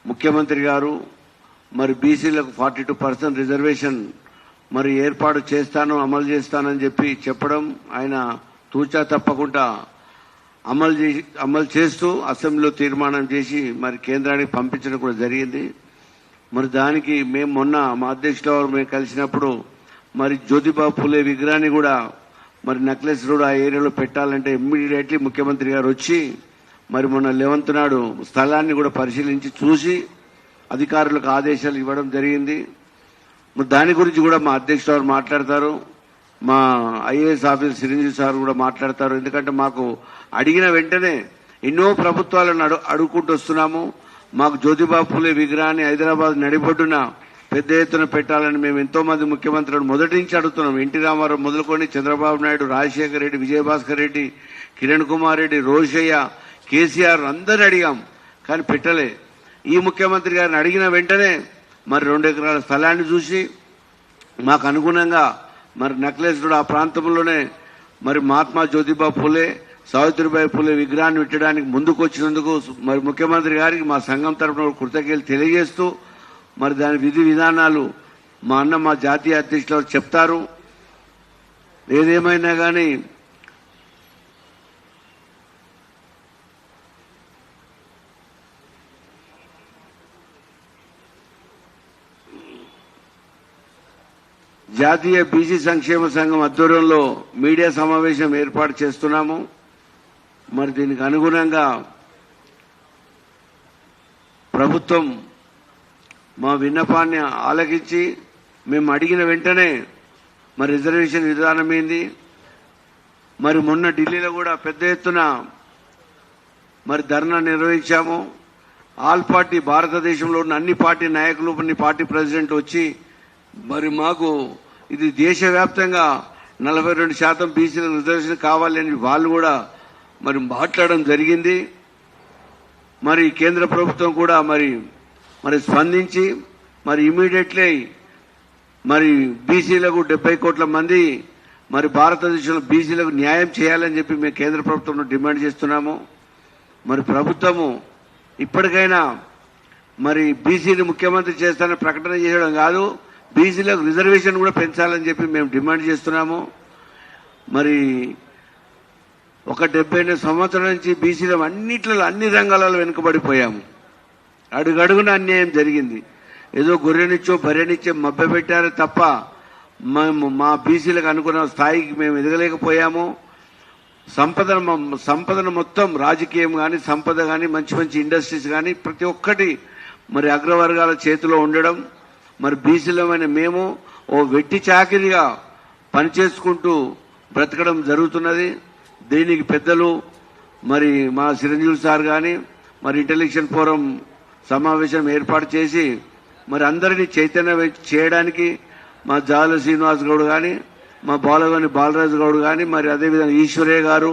ముఖ్యమంత్రి గారు మరి బీసీలకు 42% రిజర్వేషన్ మరి ఏర్పాటు చేస్తాను, అమలు చేస్తానని చెప్పడం ఆయన తూచా తప్పకుండా అమలు చేస్తూ అసెంబ్లీలో తీర్మానం చేసి మరి కేంద్రానికి పంపించడం కూడా జరిగింది. మరి దానికి మేము మొన్న మా అధ్యక్షుల వారు మేము కలిసినప్పుడు మరి జ్యోతిబా ఫులే విగ్రహాన్ని కూడా మరి నెక్లెస్ రోడ్ ఆ ఏరియాలో పెట్టాలంటే ఇమ్మీడియట్లీ ముఖ్యమంత్రి గారు వచ్చి మరి మొన్న 11వ నాడు స్థలాన్ని కూడా పరిశీలించి చూసి అధికారులకు ఆదేశాలు ఇవ్వడం జరిగింది. మరి దాని గురించి కూడా మా అధ్యక్షుల వారు మాట్లాడతారు, మా ఐఏఎస్ ఆఫీసర్ చిరంజీవి సార్ కూడా మాట్లాడతారు. ఎందుకంటే మాకు అడిగిన వెంటనే ఎన్నో ప్రభుత్వాలను అడుగుకుంటూ వస్తున్నాము. మాకు జ్యోతిబా ఫులే విగ్రహాన్ని హైదరాబాద్ నడిబొడ్డున పెద్ద ఎత్తున పెట్టాలని మేము ఎంతో మంది ముఖ్యమంత్రులను మొదటి నుంచి అడుగుతున్నాం. ఎన్టీ రామారావు మొదలుకొని చంద్రబాబు నాయుడు, రాజశేఖర రెడ్డి, విజయభాస్కర్ రెడ్డి, కిరణ్ కుమార్ రెడ్డి, రోషయ్య, కేసీఆర్ అందరిని అడిగాం, కానీ పెట్టలే. ఈ ముఖ్యమంత్రి గారిని అడిగిన వెంటనే మరి 2 ఎకరాల స్థలాన్ని చూసి మాకు అనుగుణంగా మరి నెక్లెస్ రోడ్ ఆ ప్రాంతంలోనే మరి మహాత్మా జ్యోతిబా ఫులే, సావిత్రిబాయి ఫులే విగ్రహాన్ని పెట్టడానికి ముందుకు వచ్చినందుకు మరి ముఖ్యమంత్రి గారికి మా సంఘం తరఫున కృతజ్ఞతలు తెలియజేస్తూ మరి దాని విధి విధానాలు మా జాతీయ అధ్యక్షులు చెప్తారు. ఏదేమైనా కానీ జాతీయ బీసీ సంక్షేమ సంఘం ఆధ్వర్యంలో మీడియా సమావేశం ఏర్పాటు చేస్తున్నాము. మరి దీనికి అనుగుణంగా ప్రభుత్వం మా విన్నపాన్ని ఆలకించి మేము అడిగిన వెంటనే మరి రిజర్వేషన్ విధానం ఏంది, మరి మొన్న ఢిల్లీలో కూడా పెద్ద ఎత్తున మరి ధర్నా నిర్వహించాము. ఆల్ పార్టీ భారతదేశంలో ఉన్న అన్ని పార్టీ నాయకులు, అన్ని పార్టీ ప్రెసిడెంట్ వచ్చి మరి మాకు ఇది దేశవ్యాప్తంగా 42% బీసీలకు రిజర్వేషన్ కావాలని వాళ్ళు కూడా మరి మాట్లాడడం జరిగింది. మరి కేంద్ర ప్రభుత్వం కూడా మరి స్పందించి మరి ఇమీడియట్లీ మరి బీసీలకు 70 కోట్ల మంది మరి భారతదేశంలో బీసీలకు న్యాయం చేయాలని చెప్పి మేము కేంద్ర ప్రభుత్వం డిమాండ్ చేస్తున్నాము. మరి ప్రభుత్వము ఇప్పటికైనా మరి బీసీని ముఖ్యమంత్రి చేస్తానని ప్రకటన చేయడం కాదు, బీసీలకు రిజర్వేషన్ కూడా పెంచాలని చెప్పి మేము డిమాండ్ చేస్తున్నాము. మరి ఒక 70 సంవత్సరాల నుంచి బీసీలు అన్ని రంగాలలో వెనుకబడిపోయాము. అడుగడుగున అన్యాయం జరిగింది. ఏదో గొర్రెనిచ్చో బర్రెనిచ్చో మభ్యపెట్టారు తప్ప మా బీసీలకు అనుకున్న స్థాయికి మేము ఎదగలేకపోయాము. సంపదను మొత్తం రాజకీయం కానీ, సంపద కానీ, మంచి మంచి ఇండస్ట్రీస్ కానీ ప్రతి ఒక్కటి మరి అగ్రవర్గాల చేతిలో ఉండడం, మరి బీసీలమైన మేము ఓ వెట్టి చాకిరిగా పనిచేసుకుంటూ బ్రతకడం జరుగుతున్నది. దీనికి పెద్దలు మరి మా చిరంజీవి సార్ కానీ మరి ఇంటెలెక్చువల్ ఫోరం సమావేశం ఏర్పాటు చేసి మరి అందరినీ చైతన్య చేయడానికి మా జాల శ్రీనివాస్ గౌడ్ కానీ, మా బాలగని బాలరాజు గౌడ్ కానీ, మరి అదేవిధంగా ఈశ్వరయ్య గారు,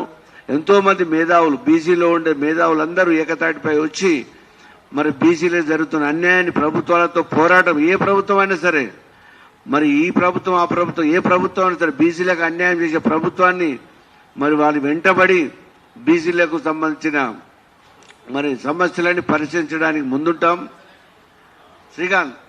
ఎంతో మంది మేధావులు, బీసీలో ఉండే మేధావులందరూ ఏకతాటిపై వచ్చి మరి బీసీలో జరుగుతున్న అన్యాయాన్ని ప్రభుత్వాలతో పోరాటం, ఏ ప్రభుత్వం అయినా సరే, మరి ఈ ప్రభుత్వం ఆ ప్రభుత్వం ఏ ప్రభుత్వం అయినా సరే బీసీలకు అన్యాయం చేసే ప్రభుత్వాన్ని మరి వాళ్ళు వెంటబడి బీసీలకు సంబంధించిన మరి సమస్యలన్నీ పరిశీలించడానికి ముందుంటాం. శ్రీకాంత్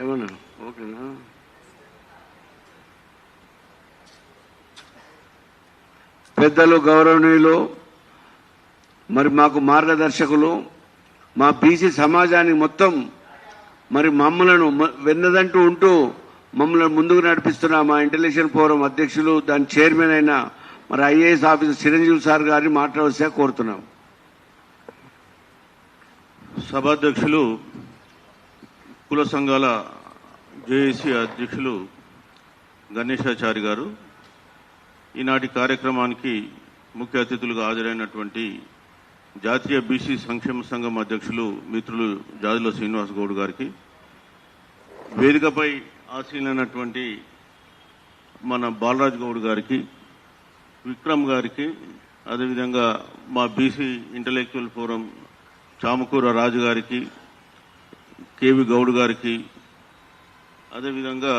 ఏమన్నా ఓకేనా? పెద్దలు, గౌరవనీయులు, మరి మాకు మార్గదర్శకులు, మా బీసీ సమాజానికి మొత్తం మరి మమ్మలను వెన్నదంటూ ఉంటూ మమ్మల్ని ముందుకు నడిపిస్తున్న మా ఇంటెలెక్చువల్ ఫోరం అధ్యక్షులు, దాని చైర్మన్ అయిన మరి ఐఏఎస్ ఆఫీసర్ చిరంజీవి సార్ గారిని మాట్లాడవలసిగా కోరుతున్నాం. సభాధ్యక్షులు, కుల సంఘాల జేఏసీ అధ్యక్షులు గణేశాచారి గారు, ఈనాటి కార్యక్రమానికి ముఖ్య అతిథులుగా హాజరైనటువంటి జాతీయ బీసీ సంక్షేమ సంఘం అధ్యక్షులు మిత్రులు జాజుల శ్రీనివాస్ గౌడ్ గారికి, వేదికపై ఆసీనులైనటువంటి మన బాలరాజ్ గౌడ్ గారికి, విక్రమ్ గారికి, అదేవిధంగా మా బీసీ ఇంటలెక్చువల్ ఫోరం చామకూర రాజు గారికి, కేవి గౌడ్ గారికి, అదేవిధంగా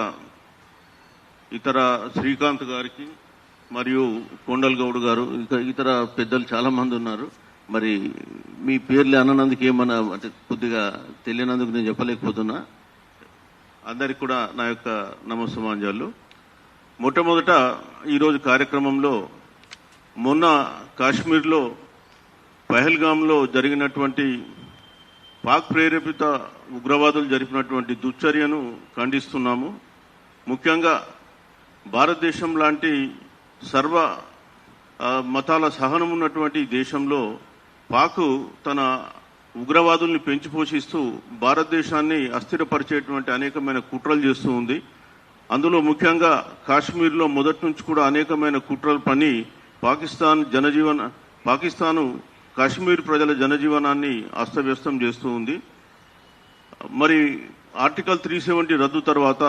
ఇతర శ్రీకాంత్ గారికి మరియు కొండల్ గౌడ్ గారు, ఇంకా ఇతర పెద్దలు చాలా మంది ఉన్నారు. మరి మీ పేర్లు అన్నందుకు ఏమన్నా అంటే కొద్దిగా తెలియనందుకు నేను చెప్పలేకపోతున్నా. అందరికి కూడా నా యొక్క నమస్సమాంజాలు. మొట్టమొదట ఈరోజు కార్యక్రమంలో మొన్న కాశ్మీర్లో పహల్గామ్లో జరిగినటువంటి పాక్ ప్రేరేపిత ఉగ్రవాదులు జరిపినటువంటి దుశ్చర్యను ఖండిస్తున్నాము. ముఖ్యంగా భారతదేశం లాంటి సర్వ మతాల సహనం ఉన్నటువంటి దేశంలో పాక్ తన ఉగ్రవాదుల్ని పెంచి పోషిస్తూ భారతదేశాన్ని అస్థిరపరిచేటువంటి అనేకమైన కుట్రలు చేస్తూ ఉంది. అందులో ముఖ్యంగా కాశ్మీర్లో మొదటి నుంచి కూడా అనేకమైన కుట్రలు పని పాకిస్తాను కాశ్మీర్ ప్రజల జనజీవనాన్ని అస్తవ్యస్తం చేస్తూ ఉంది. మరి ఆర్టికల్ 370 రద్దు తర్వాత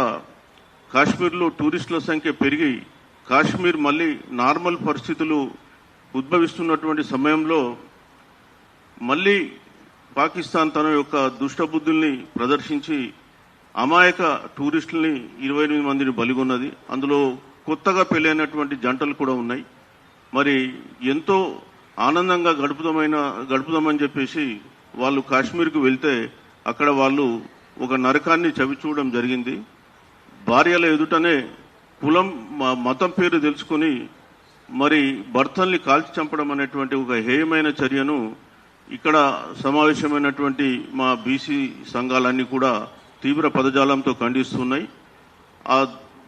కాశ్మీర్లో టూరిస్టుల సంఖ్య పెరిగి కాశ్మీర్ మళ్ళీ నార్మల్ పరిస్థితులు ఉద్భవిస్తున్నటువంటి సమయంలో మళ్ళీ పాకిస్తాన్ తన యొక్క దుష్టబుద్ధుల్ని ప్రదర్శించి అమాయక టూరిస్టుల్ని 28 మందిని బలిగొన్నది. అందులో కొత్తగా పెళ్ళైనటువంటి జంటలు కూడా ఉన్నాయి. మరి ఎంతో ఆనందంగా గడుపుదామని చెప్పేసి వాళ్ళు కాశ్మీర్కు వెళ్తే అక్కడ వాళ్ళు ఒక నరకాన్ని చవి చూడడం జరిగింది. భార్యల ఎదుటనే కులం మతం పేరు తెలుసుకుని మరి భర్తల్ని కాల్చి చంపడం అనేటువంటి ఒక హేయమైన చర్యను ఇక్కడ సమావేశమైనటువంటి మా బీసీ సంఘాలన్నీ కూడా తీవ్ర పదజాలంతో ఖండిస్తున్నాయి. ఆ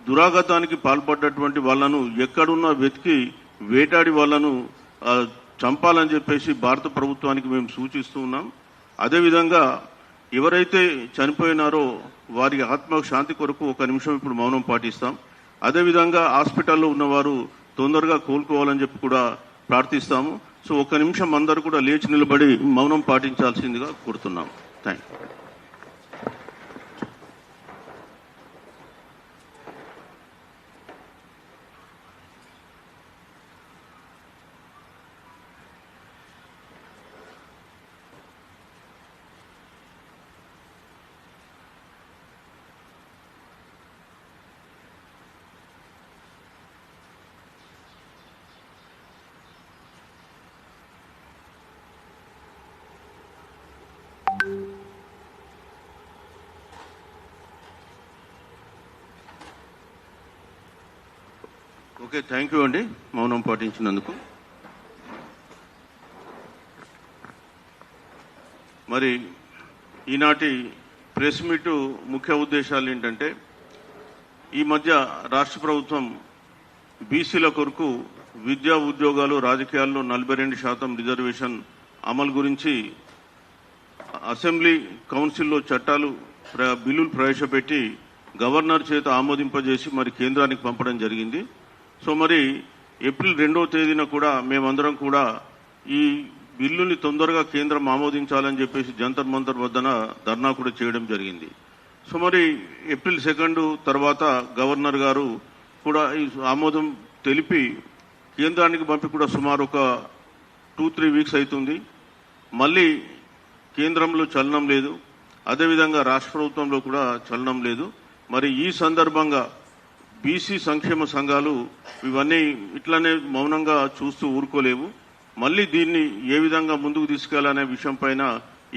దురాఘాతానికి పాల్పడ్డటువంటి వాళ్లను ఎక్కడున్నా వెతికి వేటాడి వాళ్లను చంపాలని చెప్పేసి భారత ప్రభుత్వానికి మేము సూచిస్తూ ఉన్నాం. అదేవిధంగా ఎవరైతే చనిపోయినారో వారి ఆత్మ శాంతి కొరకు ఒక నిమిషం ఇప్పుడు మౌనం పాటిస్తాం. అదేవిధంగా హాస్పిటల్లో ఉన్నవారు తొందరగా కోలుకోవాలని చెప్పి కూడా ప్రార్థిస్తాము. సో ఒక నిమిషం అందరూ కూడా లేచి నిలబడి మౌనం పాటించాల్సిందిగా కోరుతున్నాం. Thank you. Okay, thank you అండి మౌనం పాటించినందుకు. మరి ఈనాటి ప్రెస్ మీటు ముఖ్య ఉద్దేశాలు ఏంటంటే, ఈ మధ్య రాష్ట్ర ప్రభుత్వం బీసీల కొరకు విద్యా ఉద్యోగాలు రాజకీయాల్లో 42% రిజర్వేషన్ అమలు గురించి అసెంబ్లీ కౌన్సిల్లో బిల్లులు ప్రవేశపెట్టి గవర్నర్ చేత ఆమోదింపజేసి మరి కేంద్రానికి పంపడం జరిగింది. సో మరి ఏప్రిల్ 2వ తేదీన కూడా మేమందరం కూడా ఈ బిల్లుని తొందరగా కేంద్రం ఆమోదించాలని చెప్పేసి జంతర్ మంతర్ వద్దన ధర్నా కూడా చేయడం జరిగింది. సో మరి ఏప్రిల్ 2 తర్వాత గవర్నర్ గారు కూడా ఈ ఆమోదం తెలిపి కేంద్రానికి పంపి కూడా సుమారు ఒక 2-3 వీక్స్ అవుతుంది. మళ్ళీ కేంద్రంలో చలనం లేదు, అదేవిధంగా రాష్ట్ర ప్రభుత్వంలో కూడా చలనం లేదు. మరి ఈ సందర్భంగా బీసీ సంక్షేమ సంఘాలు ఇవన్నీ ఇట్లానే మౌనంగా చూస్తూ ఊరుకోలేవు. మళ్ళీ దీన్ని ఏ విధంగా ముందుకు తీసుకెళ్లాలనే విషయం పైన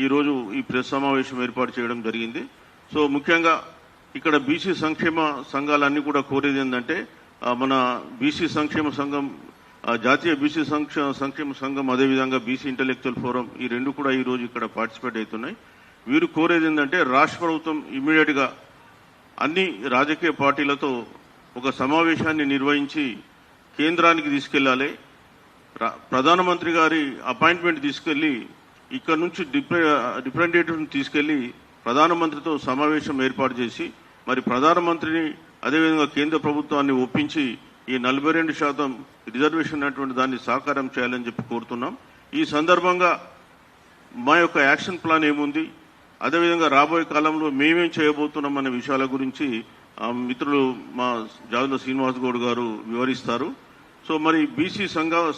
ఈరోజు ఈ ప్రెస్ సమావేశం ఏర్పాటు చేయడం జరిగింది. సో ముఖ్యంగా ఇక్కడ బీసీ సంక్షేమ సంఘాలన్నీ కూడా కోరేది ఏంటంటే, మన బీసీ సంక్షేమ సంఘం, జాతీయ బీసీ సంక్షేమ సంఘం, అదేవిధంగా బీసీ ఇంటలెక్చువల్ ఫోరం, ఈ రెండు కూడా ఈరోజు ఇక్కడ పార్టిసిపేట్ అవుతున్నాయి. వీరు కోరేది ఏంటంటే, రాష్ట్ర ప్రభుత్వం ఇమ్మీడియట్ గా అన్ని రాజకీయ పార్టీలతో ఒక సమావేశాన్ని నిర్వహించి కేంద్రానికి తీసుకెళ్లాలి. ప్రధానమంత్రి గారి అపాయింట్మెంట్ తీసుకెళ్లి ఇక్కడ నుంచి రిప్రజెంటేటివ్ని తీసుకెళ్లి ప్రధానమంత్రితో సమావేశం ఏర్పాటు చేసి మరి ప్రధానమంత్రిని అదేవిధంగా కేంద్ర ప్రభుత్వాన్ని ఒప్పించి ఈ 42% రిజర్వేషన్ అటువంటి దాన్ని సాకారం చేయాలని చెప్పి కోరుతున్నాం. ఈ సందర్భంగా మా యొక్క యాక్షన్ ప్లాన్ ఏముంది, అదేవిధంగా రాబోయే కాలంలో మేమేం చేయబోతున్నాం అనే విషయాల గురించి మిత్రులు మా జాదుల శ్రీనివాస్ గౌడ్ గారు వివరిస్తారు. సో మరి బీసీ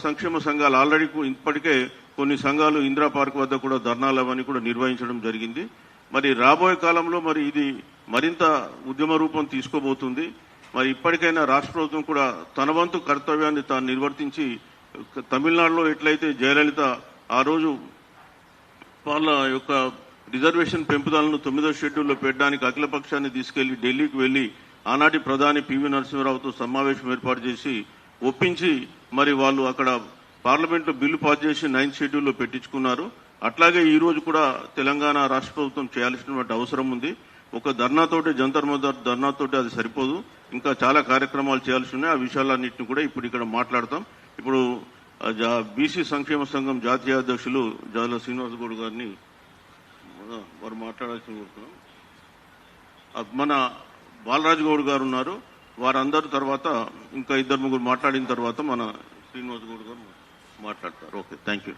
సంక్షేమ సంఘాలు ఆల్రెడీ ఇప్పటికే కొన్ని సంఘాలు ఇందిరా పార్క్ వద్ద కూడా ధర్నాలు అవన్నీ కూడా నిర్వహించడం జరిగింది. మరి రాబోయే కాలంలో మరి ఇది మరింత ఉద్యమ రూపం తీసుకోబోతుంది. మరి ఇప్పటికైనా రాష్ట్ర ప్రభుత్వం కూడా తన వంతు కర్తవ్యాన్ని తాను నిర్వర్తించి తమిళనాడులో ఎట్లయితే జయలలిత ఆ రోజు వాళ్ళ యొక్క రిజర్వేషన్ పెంపుదలను 9వ షెడ్యూల్లో పెట్టడానికి అఖిలపక్షాన్ని తీసుకెళ్లి ఢిల్లీకి వెళ్లి ఆనాటి ప్రధాని పివి నరసింహారావుతో సమావేశం ఏర్పాటు చేసి ఒప్పించి మరి వాళ్ళు అక్కడ పార్లమెంట్లో బిల్లు పాస్ చేసి 9th షెడ్యూల్లో పెట్టించుకున్నారు. అట్లాగే ఈ రోజు కూడా తెలంగాణ రాష్ట్ర ప్రభుత్వం చేయాల్సినటువంటి అవసరం ఉంది. ఒక ధర్నాతోటి జంతర్ మంతర్ ధర్నాతోటి అది సరిపోదు, ఇంకా చాలా కార్యక్రమాలు చేయాల్సి ఉన్నాయి. ఆ విషయాలన్నింటినీ కూడా ఇప్పుడు ఇక్కడ మాట్లాడతాం. ఇప్పుడు బీసీ సంక్షేమ సంఘం జాతీయ అధ్యక్షులు జాదుల శ్రీనివాస్ గౌడ్ గారిని వారు మాట్లాడాల్సి కోరుతున్నాం. మన బాలరాజు గౌడ్ గారు ఉన్నారు, వారందరి తర్వాత ఇంకా 2-3 మాట్లాడిన తర్వాత మన శ్రీనివాస్ గౌడ్ గారు మాట్లాడతారు. Okay, thank you.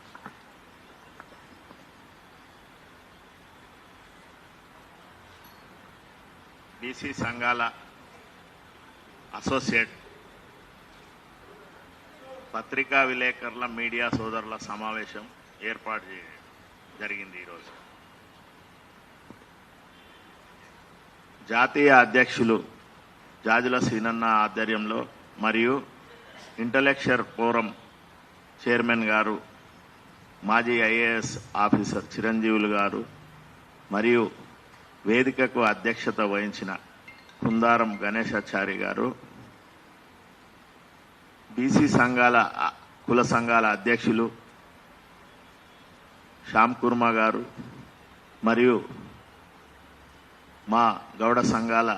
బీసీ సంఘాల అసోసియేట్ పత్రికా విలేకరుల మీడియా సోదరుల సమావేశం ఏర్పాటు జరిగింది ఈరోజు. జాతీయ అధ్యక్షులు జాజుల సీనన్న ఆధ్వర్యంలో మరియు ఇంటలెక్చువల్ ఫోరం చైర్మన్ గారు, మాజీ ఐఏఎస్ ఆఫీసర్ చిరంజీవులు గారు మరియు వేదికకు అధ్యక్షత వహించిన కుందారం గణేశాచారి గారు, బీసీ సంఘాల కుల సంఘాల అధ్యక్షులు శ్యామ్ కుర్మా గారు మరియు మా గౌడ సంఘాల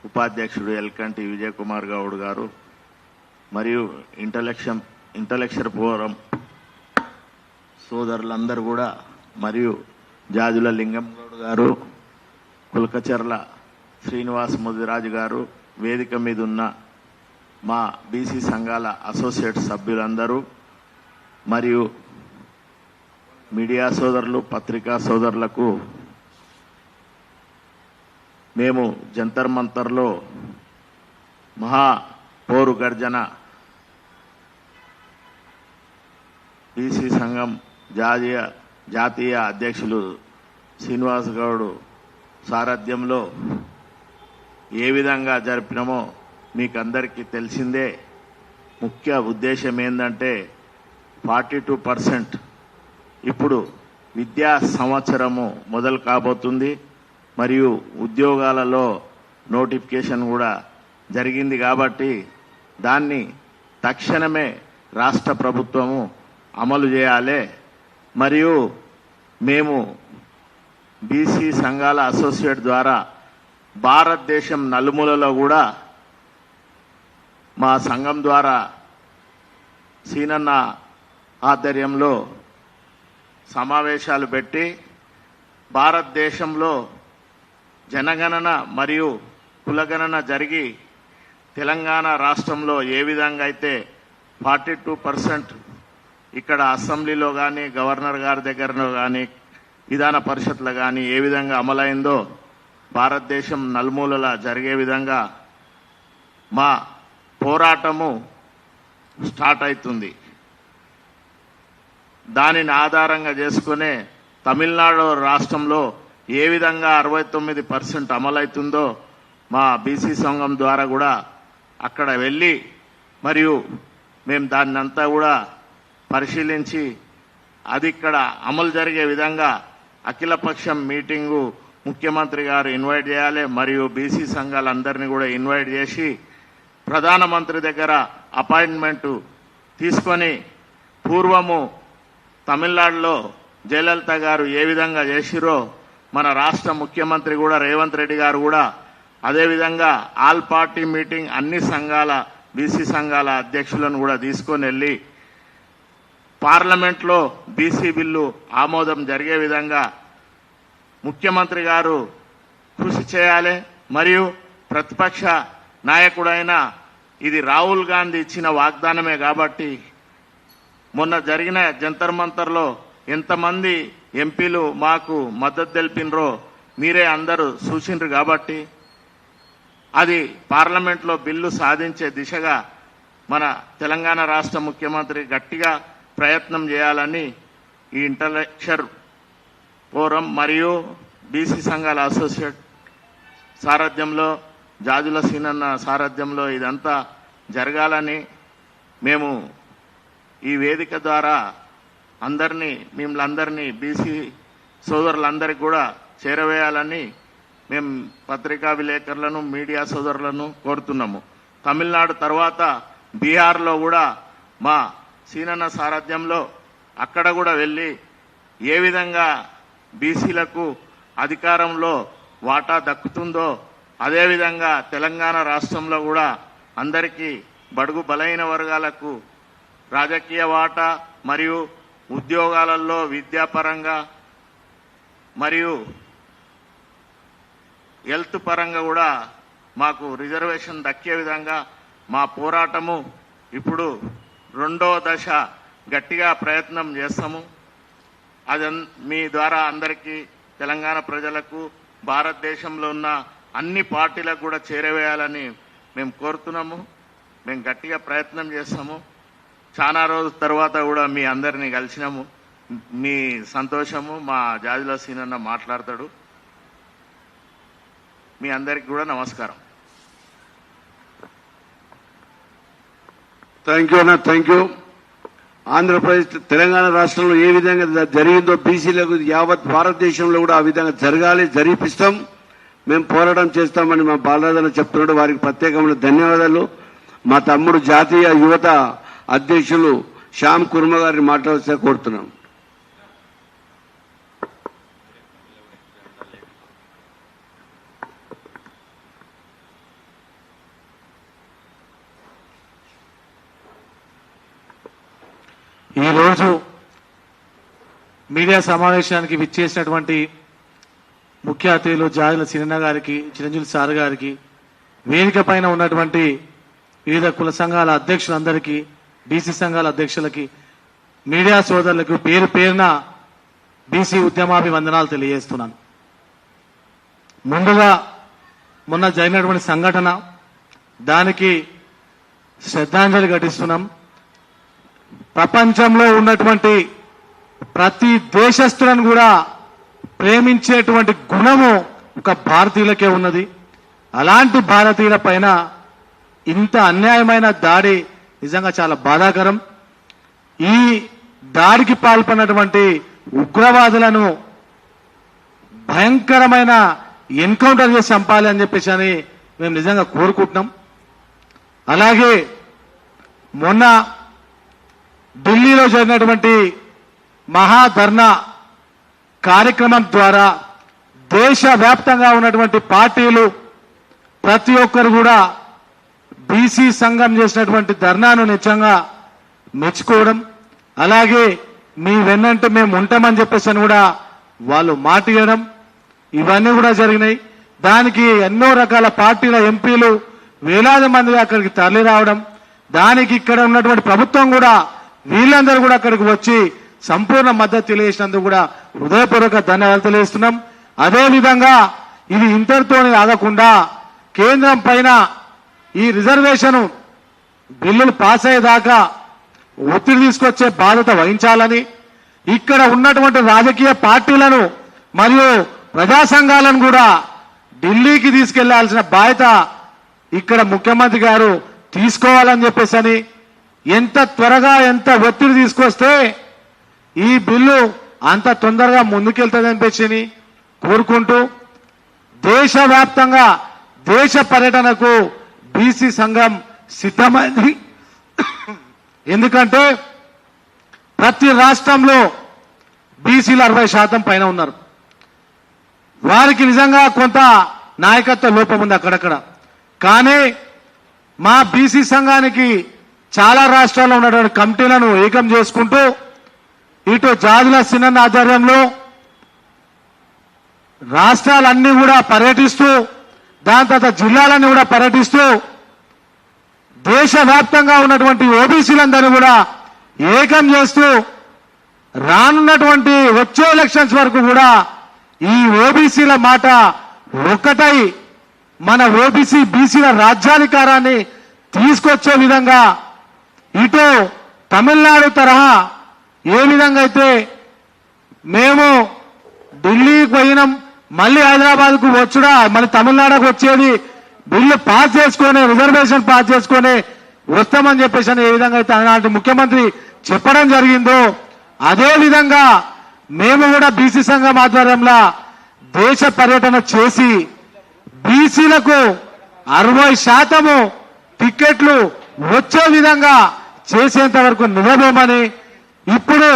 ఉపాధ్యక్షుడు ఎల్కంటి విజయ్ కుమార్ గౌడ్ గారు మరియు ఇంటలెక్చువల్ ఫోరం సోదరులందరూ కూడా మరియు జాజుల లింగం గౌడ్ గారు, కులకచర్ల శ్రీనివాస్ ముదిరాజు గారు, వేదిక మీద ఉన్న మా బీసీ సంఘాల అసోసియేట్ సభ్యులందరూ మరియు మీడియా సోదరులు, పత్రికా సోదరులకు మేము జంతర్ మంతర్లో మహా పోరు గర్జన బీసీ సంఘం జాతీయ అధ్యక్షులు శ్రీనివాస్ గౌడ్ సారథ్యంలో ఏ విధంగా జరిపినామో మీకు అందరికీ తెలిసిందే. ముఖ్య ఉద్దేశం ఏంటంటే 42% ఇప్పుడు విద్యా సంవత్సరము మొదలు కాబోతుంది మరియు ఉద్యోగాలలో నోటిఫికేషన్ కూడా జరిగింది కాబట్టి దాన్ని తక్షణమే రాష్ట్ర ప్రభుత్వము అమలు చేయాలి. మరియు మేము బీసీ సంఘాల అసోసియేట్ ద్వారా భారతదేశం నలుమూలలో కూడా మా సంఘం ద్వారా సీనన్న ఆధ్వర్యంలో సమావేశాలు పెట్టి భారతదేశంలో జనగణన మరియు కులగణన జరిగి తెలంగాణ రాష్ట్రంలో ఏ విధంగా అయితే 42% ఇక్కడ అసెంబ్లీలో కానీ గవర్నర్ గారి దగ్గరలో కానీ విధాన పరిషత్లో కానీ ఏ విధంగా అమలైందో భారతదేశం నలుమూలలా జరిగే విధంగా మా పోరాటము స్టార్ట్ అవుతుంది. దానిని ఆధారంగా చేసుకునే తమిళనాడు రాష్ట్రంలో ఏ విధంగా 69% అమలవుతుందో మా బీసీ సంఘం ద్వారా కూడా అక్కడ వెళ్ళి మరియు మేము దాన్నంతా కూడా పరిశీలించి అది ఇక్కడ అమలు జరిగే విధంగా అఖిలపక్షం మీటింగు ముఖ్యమంత్రి గారు ఇన్వైట్ చేయాలి మరియు బీసీ సంఘాలందరినీ కూడా ఇన్వైట్ చేసి ప్రధానమంత్రి దగ్గర అపాయింట్మెంటు తీసుకొని పూర్వము తమిళనాడులో జయలలిత గారు ఏ విధంగా చేసిరో మన రాష్ట్ర ముఖ్యమంత్రి కూడా రేవంత్ రెడ్డి గారు కూడా అదేవిధంగా ఆల్ పార్టీ మీటింగ్ అన్ని సంఘాల బీసీ సంఘాల అధ్యక్షులను కూడా తీసుకొని వెళ్ళి పార్లమెంట్లో బీసీ బిల్లు ఆమోదం జరిగే విధంగా ముఖ్యమంత్రి గారు కృషి చేయాలి. మరియు ప్రతిపక్ష నాయకుడైన ఇది రాహుల్ గాంధీ ఇచ్చిన వాగ్దానమే కాబట్టి మొన్న జరిగిన జంతర్ మంతర్లో ఎంతమంది ఎంపీలు మాకు మద్దతు తెలిపినరో మీరే అందరూ చూసిండ్రు కాబట్టి అది పార్లమెంట్లో బిల్లు సాధించే దిశగా మన తెలంగాణ రాష్ట్ర ముఖ్యమంత్రి గట్టిగా ప్రయత్నం చేయాలని ఈ ఇంటలెక్చువల్ ఫోరం మరియు బీసీ సంఘాల అసోసియేట్ సారథ్యంలో జాజుల సీనన్న సారథ్యంలో ఇదంతా జరగాలని మేము ఈ వేదిక ద్వారా మిమ్మల్ని అందరినీ బీసీ సోదరులందరికీ కూడా చేరవేయాలని మేము పత్రికా విలేకరులను మీడియా సోదరులను కోరుతున్నాము. తమిళనాడు తర్వాత బీహార్లో కూడా మా సీనన్న సారథ్యంలో అక్కడ కూడా వెళ్ళి ఏ విధంగా బీసీలకు అధికారంలో వాటా దక్కుతుందో అదేవిధంగా తెలంగాణ రాష్ట్రంలో కూడా అందరికీ బడుగు బలైన వర్గాలకు రాజకీయ వాటా మరియు ఉద్యోగాలలో విద్యాపరంగా మరియు హెల్త్ పరంగా కూడా మాకు రిజర్వేషన్ దక్కే విధంగా మా పోరాటము ఇప్పుడు రెండో దశ గట్టిగా ప్రయత్నం చేస్తాము. అది మీ ద్వారా అందరికీ తెలంగాణ ప్రజలకు భారతదేశంలో ఉన్న అన్ని పార్టీలకు కూడా చేరవేయాలని మేము కోరుతున్నాము. మేము గట్టిగా ప్రయత్నం చేస్తాము. చాలా రోజుల తర్వాత కూడా మీ అందరినీ కలిసినాము. మీ సంతోషము మా జాజుల సీనన్న మాట్లాడతాడు. మీ అందరికి కూడా నమస్కారం. థ్యాంక్ యూ అన్న, థ్యాంక్ యూ. ఆంధ్రప్రదేశ్ తెలంగాణ రాష్ట్రంలో ఏ విధంగా జరిగిందో బీసీలకు యావత్ భారతదేశంలో కూడా ఆ విధంగా జరగాలి, జరిపిస్తాం. మేము పోరాటం చేస్తామని మా బాలరాజన్న చెప్తున్నాడు. వారికి ప్రత్యేకమైన ధన్యవాదాలు. మా తమ్ముడు జాతీయ యువత అధ్యక్షులు శ్యామ్ కుర్మ గారిని మాట్లాడాల్సి కోరుతున్నాం. ఈరోజు మీడియా సమావేశానికి విచ్చేసినటువంటి ముఖ్య అతిథులు జాజుల సీనన్న గారికి, చిరంజీవి సార్ గారికి, వేదిక పైన ఉన్నటువంటి వివిధ కుల సంఘాల అధ్యక్షులందరికీ, బీసీ సంఘాల అధ్యక్షులకి, మీడియా సోదరులకు పేరు పేరున బీసీ ఉద్యమాభివందనాలు తెలియజేస్తున్నాను. ముందుగా మొన్న జరిగినటువంటి సంఘటన దానికి శ్రద్ధాంజలి ఘటిస్తున్నాం. ప్రపంచంలో ఉన్నటువంటి ప్రతి దేశస్తులను కూడా ప్రేమించేటువంటి గుణము ఒక భారతీయులకే ఉన్నది. అలాంటి భారతీయుల పైన ఇంత అన్యాయమైన దాడి నిజంగా చాలా బాధాకరం. ఈ దాడికి పాల్పడినటువంటి ఉగ్రవాదులను భయంకరమైన ఎన్కౌంటర్ చేసి చంపాలి అని చెప్పేసి అని మేము నిజంగా కోరుకుంటున్నాం. అలాగే మొన్న ఢిల్లీలో జరిగినటువంటి మహాధర్నా కార్యక్రమం ద్వారా దేశవ్యాప్తంగా ఉన్నటువంటి పార్టీలు ప్రతి ఒక్కరు కూడా బీసీ సంఘం చేసినటువంటి ధర్నాను నిజంగా మెచ్చుకోవడం, అలాగే మీ వెన్నంటే మేము ఉంటామని చెప్పేసి అని కూడా వాళ్ళు మాట ఇవ్వడం, ఇవన్నీ కూడా జరిగినాయి. దానికి ఎన్నో రకాల పార్టీల ఎంపీలు వేలాది మంది అక్కడికి తరలి రావడం, దానికి ఇక్కడ ఉన్నటువంటి ప్రభుత్వం కూడా వీళ్ళందరూ కూడా అక్కడికి వచ్చి సంపూర్ణ మద్దతు తెలియజేసినందుకు కూడా హృదయపూర్వక ధన్యవాదాలు తెలియజేస్తున్నాం. అదేవిధంగా ఇది ఇంతటితోనే ఆగకుండా కేంద్రం పైన ఈ రిజర్వేషన్ బిల్లులు పాస్ అయ్యేదాకా ఒత్తిడి తీసుకొచ్చే బాధ్యత వహించాలని, ఇక్కడ ఉన్నటువంటి రాజకీయ పార్టీలను మరియు ప్రజా సంఘాలను కూడా ఢిల్లీకి తీసుకెళ్లాల్సిన బాధ్యత ఇక్కడ ముఖ్యమంత్రి గారు తీసుకోవాలని చెప్పేసి, ఎంత త్వరగా ఎంత ఒత్తిడి తీసుకొస్తే ఈ బిల్లు అంత తొందరగా ముందుకెళ్తుందని చెప్పి కోరుకుంటూ, దేశవ్యాప్తంగా దేశ పర్యటనకు బీసీ సంఘం సిద్ధమైంది. ఎందుకంటే ప్రతి రాష్ట్రంలో బీసీలు 60% పైన ఉన్నారు. వారికి నిజంగా కొంత నాయకత్వ లోపం ఉంది అక్కడక్కడ. కానీ మా బీసీ సంఘానికి చాలా రాష్ట్రాల్లో ఉన్నటువంటి కమిటీలను ఏకం చేసుకుంటూ ఇటు జాజుల సీనన్న ఆధ్వర్యంలో రాష్ట్రాలన్నీ కూడా పర్యటిస్తూ, దాని తర్వాత జిల్లాలన్నీ కూడా పర్యటిస్తూ దేశవ్యాప్తంగా ఉన్నటువంటి ఓబీసీలందరూ కూడా ఏకం చేస్తూ రానున్నటువంటి వచ్చే ఎలక్షన్స్ వరకు కూడా ఈ ఓబీసీల మాట ఒక్కటై మన ఓబీసీ బీసీల రాజ్యాధికారాన్ని తీసుకొచ్చే విధంగా ఇటు తమిళనాడు తరహా ఏ విధంగా అయితే మేము ఢిల్లీకి పోయినాం, మళ్ళీ హైదరాబాద్కు వచ్చుడా, మళ్ళీ తమిళనాడుకు వచ్చేది బిల్లు పాస్ చేసుకొని రిజర్వేషన్ పాస్ చేసుకొని వస్తామని చెప్పేసి ఏ విధంగా అయితే ఆనాటి ముఖ్యమంత్రి చెప్పడం జరిగిందో అదే విధంగా మేము కూడా బీసీ సంఘం ఆధ్వర్యంలో దేశ పర్యటన చేసి బీసీలకు 60% టికెట్లు వచ్చే విధంగా చేసేంత వరకు నిలబోమని, ఇప్పుడు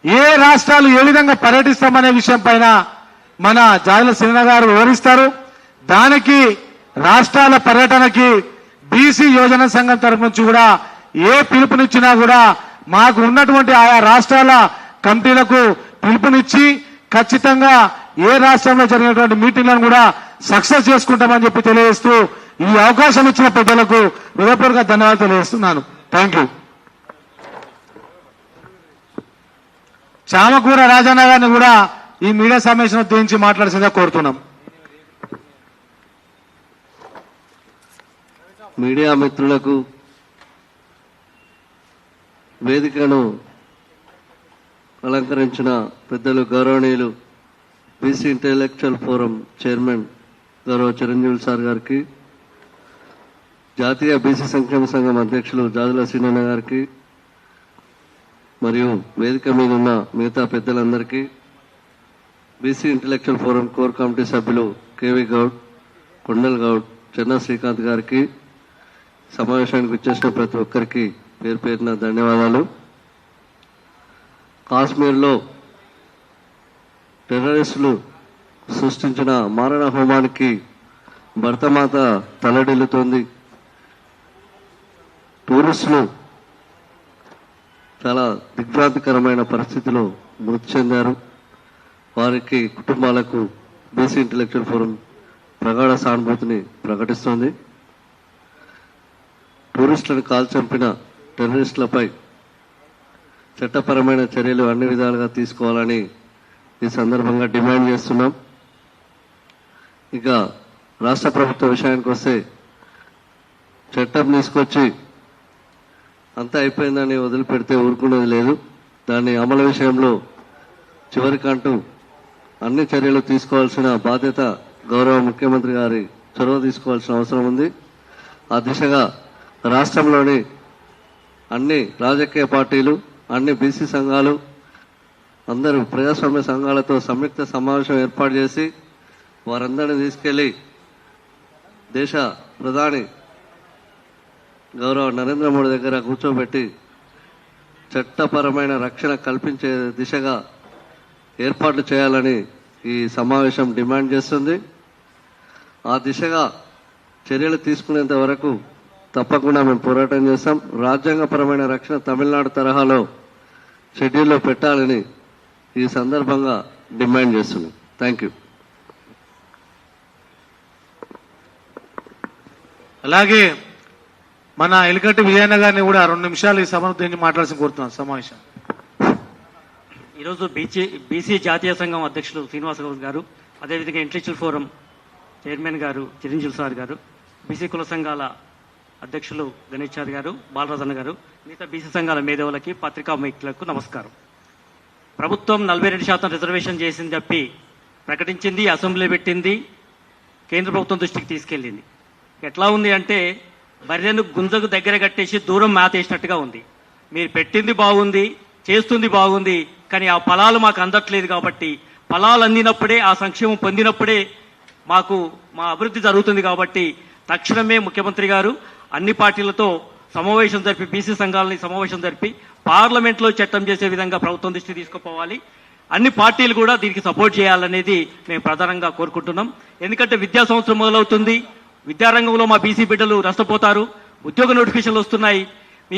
ఏ రాష్ట్రాలు ఏ విధంగా పర్యటిస్తామనే విషయం పైన మన జాయిల శ్రీన గారు వివరిస్తారు. దానికి రాష్ట్రాల పర్యటనకి బీసీ యోజన సంఘం తరఫు నుంచి కూడా ఏ పిలుపునిచ్చినా కూడా మాకు ఉన్నటువంటి ఆయా రాష్ట్రాల కమిటీలకు పిలుపునిచ్చి ఖచ్చితంగా ఏ రాష్ట్రంలో జరిగినటువంటి మీటింగ్లను కూడా సక్సెస్ చేసుకుంటామని చెప్పి తెలియజేస్తూ ఈ అవకాశం ఇచ్చిన పెద్దలకు హృదయపూర్వక ధన్యవాదాలు తెలియజేస్తున్నాను. Thank you. చామకూర రాజన్న గారిని కూడా ఈ మీడియా సమావేశం ఉద్దేశించి మాట్లాడాల్సిందిగా కోరుతున్నాం. మీడియా మిత్రులకు, వేదికను అలంకరించిన పెద్దలు గౌరవనీయులు బీసీ ఇంటెలెక్చువల్ ఫోరం చైర్మన్ గౌరవ చిరంజీవి సార్ గారికి, జాతీయ బీసీ సంక్షేమ సంఘం అధ్యక్షులు జాజుల శ్రీనన్న గారికి, మరియు వేదిక మీద ఉన్న మిగతా పెద్దలందరికీ, BC intellectual forum core committee సభ్యులు కేవీ గౌడ్, కొండల్ గౌడ్, చెన్నా శ్రీకాంత్ గారికి, సమావేశానికి వచ్చేసిన ప్రతి ఒక్కరికి పేరు పేరున ధన్యవాదాలు. కాశ్మీర్లో టెర్రరిస్టులు సృష్టించిన మారణ హోమానికి భరతమాత తలడిల్లుతోంది. టూరిస్టులు చాలా దిగ్భ్రాంతికరమైన పరిస్థితిలో మృతి చెందారు. వారికి కుటుంబాలకు బీసీ ఇంటెలెక్చువల్ ఫోరం ప్రగాఢ సానుభూతిని ప్రకటిస్తోంది. టూరిస్టులను కాల్చంపిన టెర్రరిస్టులపై చట్టపరమైన చర్యలు అన్ని విధాలుగా తీసుకోవాలని ఈ సందర్భంగా డిమాండ్ చేస్తున్నాం. ఇక రాష్ట్ర ప్రభుత్వ విషయానికి వస్తే, చట్టం తీసుకొచ్చి అంతా అయిపోయిందని వదిలిపెడితే ఊరుకునేది లేదు. దాని అమలు విషయంలో చివరికంటూ అన్ని చర్యలు తీసుకోవాల్సిన బాధ్యత గౌరవ ముఖ్యమంత్రి గారి చొరవ తీసుకోవాల్సిన అవసరం ఉంది. ఆ దిశగా రాష్ట్రంలోని అన్ని రాజకీయ పార్టీలు, అన్ని బీసీ సంఘాలు, అందరూ ప్రజాస్వామ్య సంఘాలతో సంయుక్త సమావేశం ఏర్పాటు చేసి వారందరినీ తీసుకెళ్లి దేశ ప్రధాని గౌరవ నరేంద్ర మోడీ దగ్గర కూర్చోబెట్టి చట్టపరమైన రక్షణ కల్పించే దిశగా ఏర్పాట్లు చేయాలని ఈ సమావేశం డిమాండ్ చేస్తుంది. ఆ దిశగా చర్యలు తీసుకునేంత వరకు తప్పకుండా మేము పోరాటం చేస్తాం. రాజ్యాంగపరమైన రక్షణ తమిళనాడు తరహాలో షెడ్యూల్లో పెట్టాలని ఈ సందర్భంగా డిమాండ్ చేస్తున్నాం. Thank you. అలాగే మన ఎలికట్టి విజయన్న గారిని కూడా 2 నిమిషాలు ఈ సభను ఉద్దేశించి మాట్లాడాల్సి కోరుతున్నాను. సమావేశం ఈరోజు బీసీ జాతీయ సంఘం అధ్యక్షులు శ్రీనివాసరావు గారు, అదేవిధంగా ఇంటెలెక్చువల్ ఫోరం చైర్మన్ గారు చిరంజీవి సార్ గారు, బీసీ కుల సంఘాల అధ్యక్షులు గణేష్ చారి గారు, బాలరాజన్న గారు, మిగతా బీసీ సంఘాల మేధావులకి, పత్రికా మిత్రులకు నమస్కారం. ప్రభుత్వం 42% రిజర్వేషన్ చేసింది చెప్పి ప్రకటించింది, అసెంబ్లీ పెట్టింది, కేంద్ర ప్రభుత్వం దృష్టికి తీసుకెళ్లింది. ఎట్లా ఉంది అంటే బర్రెను గుంజకు దగ్గర కట్టేసి దూరం మేతేసినట్టుగా ఉంది. మీరు పెట్టింది బాగుంది, చేస్తుంది బాగుంది, కానీ ఆ ఫలాలు మాకు అందట్లేదు. కాబట్టి ఫలాలు అందినప్పుడే, ఆ సంక్షేమం పొందినప్పుడే మాకు మా అభివృద్ధి జరుగుతుంది. కాబట్టి తక్షణమే ముఖ్యమంత్రి గారు అన్ని పార్టీలతో సమావేశం జరిపి, బీసీ సంఘాలని సమావేశం జరిపి పార్లమెంట్లో చట్టం చేసే విధంగా ప్రభుత్వం దృష్టి తీసుకుపోవాలి. అన్ని పార్టీలు కూడా దీనికి సపోర్ట్ చేయాలనేది మేము ప్రధానంగా కోరుకుంటున్నాం. ఎందుకంటే విద్యా సంవత్సరం మొదలవుతుంది. విద్యారంగంలో మా బీసీ బిడ్డలు నష్టపోతారు. ఉద్యోగ నోటిఫికేషన్లు వస్తున్నాయి,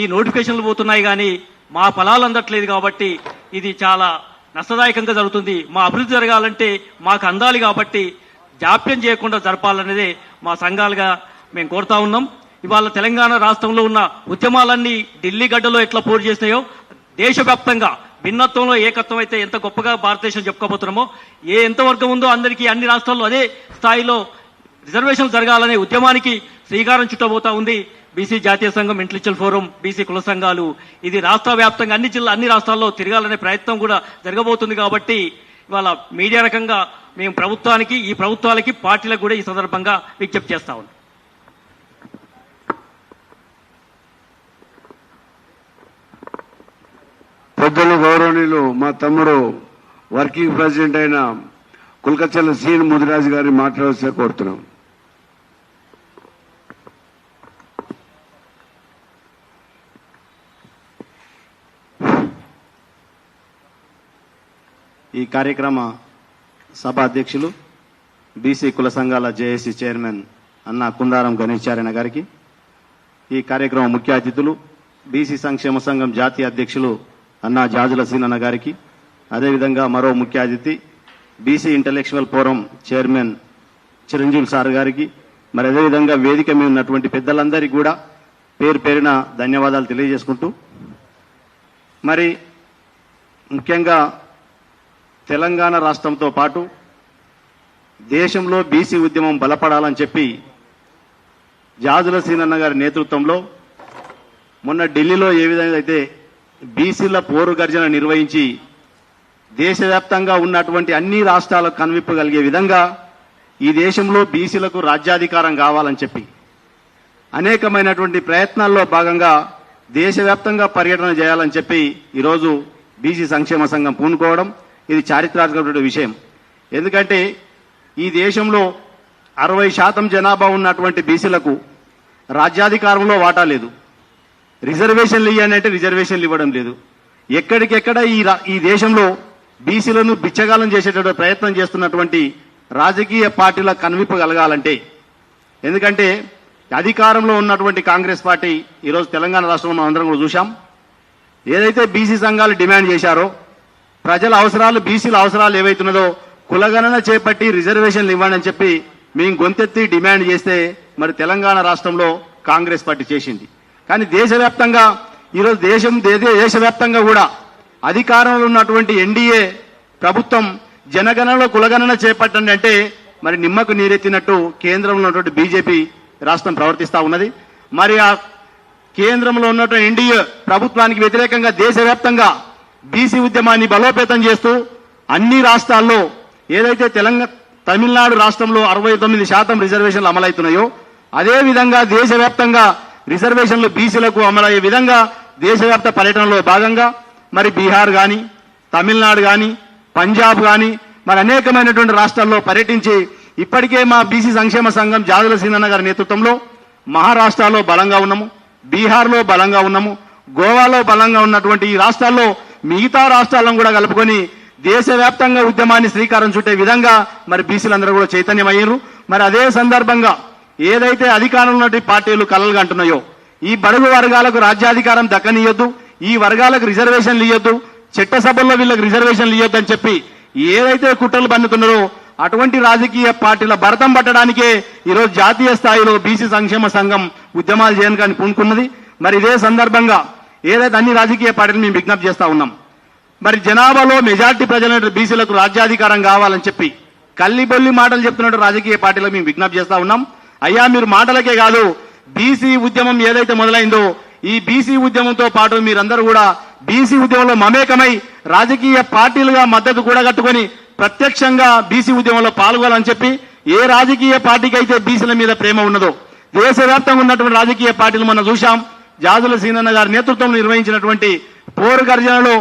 ఈ నోటిఫికేషన్లు పోతున్నాయి, కానీ మా ఫలాలు అందట్లేదు. కాబట్టి ఇది చాలా నష్టదాయకంగా జరుగుతుంది. మా అభివృద్ధి జరగాలంటే మాకు అందాలి. కాబట్టి జాప్యం చేయకుండా జరపాలనేదే మా సంఘాలుగా మేము కోరుతా ఉన్నాం. ఇవాళ తెలంగాణ రాష్ట్రంలో ఉన్న ఉద్యమాలన్నీ ఢిల్లీ గడ్డలో ఎట్లా పోరు చేసినాయో దేశవ్యాప్తంగా భిన్నత్వంలో ఏకత్వం అయితే ఎంత గొప్పగా భారతదేశం చెప్పుకోబోతున్నామో ఎంత వర్గం ఉందో అందరికీ అన్ని రాష్ట్రాల్లో అదే స్థాయిలో రిజర్వేషన్లు జరగాలనే ఉద్యమానికి శ్రీకారం చుట్టబోతా ఉంది బీసీ జాతీయ సంఘం, ఇంటెలెక్చువల్ ఫోరం, బీసీ కుల సంఘాలు. ఇది రాష్ట్ర వ్యాప్తంగా అన్ని రాష్ట్రాల్లో తిరగాలనే ప్రయత్నం కూడా జరగబోతుంది. కాబట్టి ఇవాళ మీడియా రకంగా మేము ప్రభుత్వానికి, ఈ ప్రభుత్వాలకి, పార్టీలకు కూడా ఈ సందర్భంగా విజ్ఞప్తి చేస్తా ఉన్నాం. పెద్దలు గౌరవనీయులు మా తమ్ముడు వర్కింగ్ ప్రెసిడెంట్ అయిన కుల్కచల్ల సీన్ ముదిరాజు గారిని మాట్లాడాల్సి కోరుతున్నాం. ఈ కార్యక్రమ సభ అధ్యక్షులు బీసీ కుల సంఘాల జేఏసీ చైర్మన్ అన్న కుందారం గణేశారాయణ గారికి, ఈ కార్యక్రమ ముఖ్య అతిథులు బీసీ సంక్షేమ సంఘం జాతీయ అధ్యక్షులు అన్న జాజుల సీనన్న గారికి, అదేవిధంగా మరో ముఖ్య అతిథి BC intellectual forum chairman Chiranjeevi sir గారికి, మరి అదేవిధంగా వేదిక మీద ఉన్నటువంటి పెద్దలందరికీ కూడా పేరు పేరున ధన్యవాదాలు తెలియజేసుకుంటూ, మరి ముఖ్యంగా తెలంగాణ రాష్ట్రంతో పాటు దేశంలో బీసీ ఉద్యమం బలపడాలని చెప్పి జాజుల సీనన్న గారి నేతృత్వంలో మొన్న ఢిల్లీలో ఏ విధంగా అయితే బీసీల పోరు గర్జన నిర్వహించి దేశవ్యాప్తంగా ఉన్నటువంటి అన్ని రాష్ట్రాలకు కనువిప్పు కలిగే విధంగా ఈ దేశంలో బీసీలకు రాజ్యాధికారం కావాలని చెప్పి అనేకమైనటువంటి ప్రయత్నాల్లో భాగంగా దేశవ్యాప్తంగా పర్యటన చేయాలని చెప్పి ఈరోజు బీసీ సంక్షేమ సంఘం పూనుకోవడం ఇది చారిత్రాత్మకమైన విషయం. ఎందుకంటే ఈ దేశంలో 60% జనాభా ఉన్నటువంటి బీసీలకు రాజ్యాధికారంలో వాటా లేదు. రిజర్వేషన్లు ఇవ్వాలంటే రిజర్వేషన్లు ఇవ్వడం లేదు. ఎక్కడికెక్కడ ఈ దేశంలో బీసీలను బిచ్చగాలం చేసేటటువంటి ప్రయత్నం చేస్తున్నటువంటి రాజకీయ పార్టీల కనువిప్పు కలగాలంటే, ఎందుకంటే అధికారంలో ఉన్నటువంటి కాంగ్రెస్ పార్టీ ఈరోజు తెలంగాణ రాష్ట్రంలో మనం అందరం కూడా చూశాం. ఏదైతే బీసీ సంఘాలు డిమాండ్ చేశారో ప్రజల అవసరాలు, బీసీల అవసరాలు ఏవైతున్నదో కులగణన చేపట్టి రిజర్వేషన్లు ఇవ్వండి అని చెప్పి మేము గొంతెత్తి డిమాండ్ చేస్తే మరి తెలంగాణ రాష్ట్రంలో కాంగ్రెస్ పార్టీ చేసింది. కానీ దేశవ్యాప్తంగా ఈరోజు దేశవ్యాప్తంగా కూడా అధికారంలో ఉన్నటువంటి ఎన్డీఏ ప్రభుత్వం జనగణనలో కులగణన చేపట్టండి అంటే మరి నిమ్మకు నీరెత్తినట్టు కేంద్రంలో ఉన్నటువంటి బీజేపీ రాష్ట్రం ప్రవర్తిస్తా ఉన్నది. మరి ఆ కేంద్రంలో ఉన్నటువంటి ఎన్డీఏ ప్రభుత్వానికి వ్యతిరేకంగా దేశవ్యాప్తంగా బీసీ ఉద్యమాన్ని బలోపేతం చేస్తూ అన్ని రాష్ట్రాల్లో ఏదైతే తమిళనాడు రాష్ట్రంలో 69% రిజర్వేషన్లు అమలవుతున్నాయో అదేవిధంగా దేశవ్యాప్తంగా రిజర్వేషన్లు బీసీలకు అమలయ్యే విధంగా దేశవ్యాప్త పర్యటనలో భాగంగా మరి బీహార్ కానీ, తమిళనాడు కానీ, పంజాబ్ కానీ మరి అనేకమైనటువంటి రాష్ట్రాల్లో పర్యటించి ఇప్పటికే మా బీసీ సంక్షేమ సంఘం జాజుల సీనన్న గారి నేతృత్వంలో మహారాష్ట్రలో బలంగా ఉన్నాము, బీహార్లో బలంగా ఉన్నాము, గోవాలో బలంగా ఉన్నటువంటి ఈ రాష్ట్రాల్లో మిగతా రాష్ట్రాలను కూడా కలుపుకొని దేశవ్యాప్తంగా ఉద్యమాన్ని శ్రీకారం చుట్టే విధంగా మరి బీసీలందరూ కూడా చైతన్యమయ్యారు. మరి అదే సందర్భంగా ఏదైతే అధికారంలో ఉన్నటువంటి పార్టీలు కలలుగా అంటున్నాయో ఈ బడుగు వర్గాలకు రాజ్యాధికారం దక్కనియొద్దు, ఈ వర్గాలకు రిజర్వేషన్లు ఇవ్వద్దు, చట్టసభల్లో వీళ్ళకి రిజర్వేషన్లు ఇవ్వద్దు అని చెప్పి ఏదైతే కుట్రలు పన్నుతున్నారో అటువంటి రాజకీయ పార్టీల భరతం పట్టడానికే ఈరోజు జాతీయ స్థాయిలో బీసీ సంక్షేమ సంఘం ఉద్యమాలు చేయడానికి పూనుకున్నది. మరి ఇదే సందర్భంగా ఏదైతే అన్ని రాజకీయ పార్టీలు మేము విజ్ఞప్తి చేస్తా ఉన్నాం, మరి జనాభాలో మెజార్టీ ప్రజలైన బీసీలకు రాజ్యాధికారం కావాలని చెప్పి కల్లిబొల్లి మాటలు చెప్తున్నట్టు రాజకీయ పార్టీలకు మేము విజ్ఞప్తి చేస్తా ఉన్నాం. అయ్యా మీరు మాటలకే కాదు, బీసీ ఉద్యమం ఏదైతే మొదలైందో ఈ బీసీ ఉద్యమంతో పాటు మీరందరూ కూడా బీసీ ఉద్యమంలో మమేకమై రాజకీయ పార్టీలుగా మద్దతు కూడగట్టుకొని ప్రత్యక్షంగా బీసీ ఉద్యమంలో పాల్గొనాలని చెప్పి ఏ రాజకీయ పార్టీకి అయితే బీసీల మీద ప్రేమ ఉన్నదో దేశవ్యాప్తంగా ఉన్నటువంటి రాజకీయ పార్టీలు మనం చూశాం. జాజుల సీనన్న గారి నేతృత్వంలో నిర్వహించినటువంటి పోరు గర్జనలో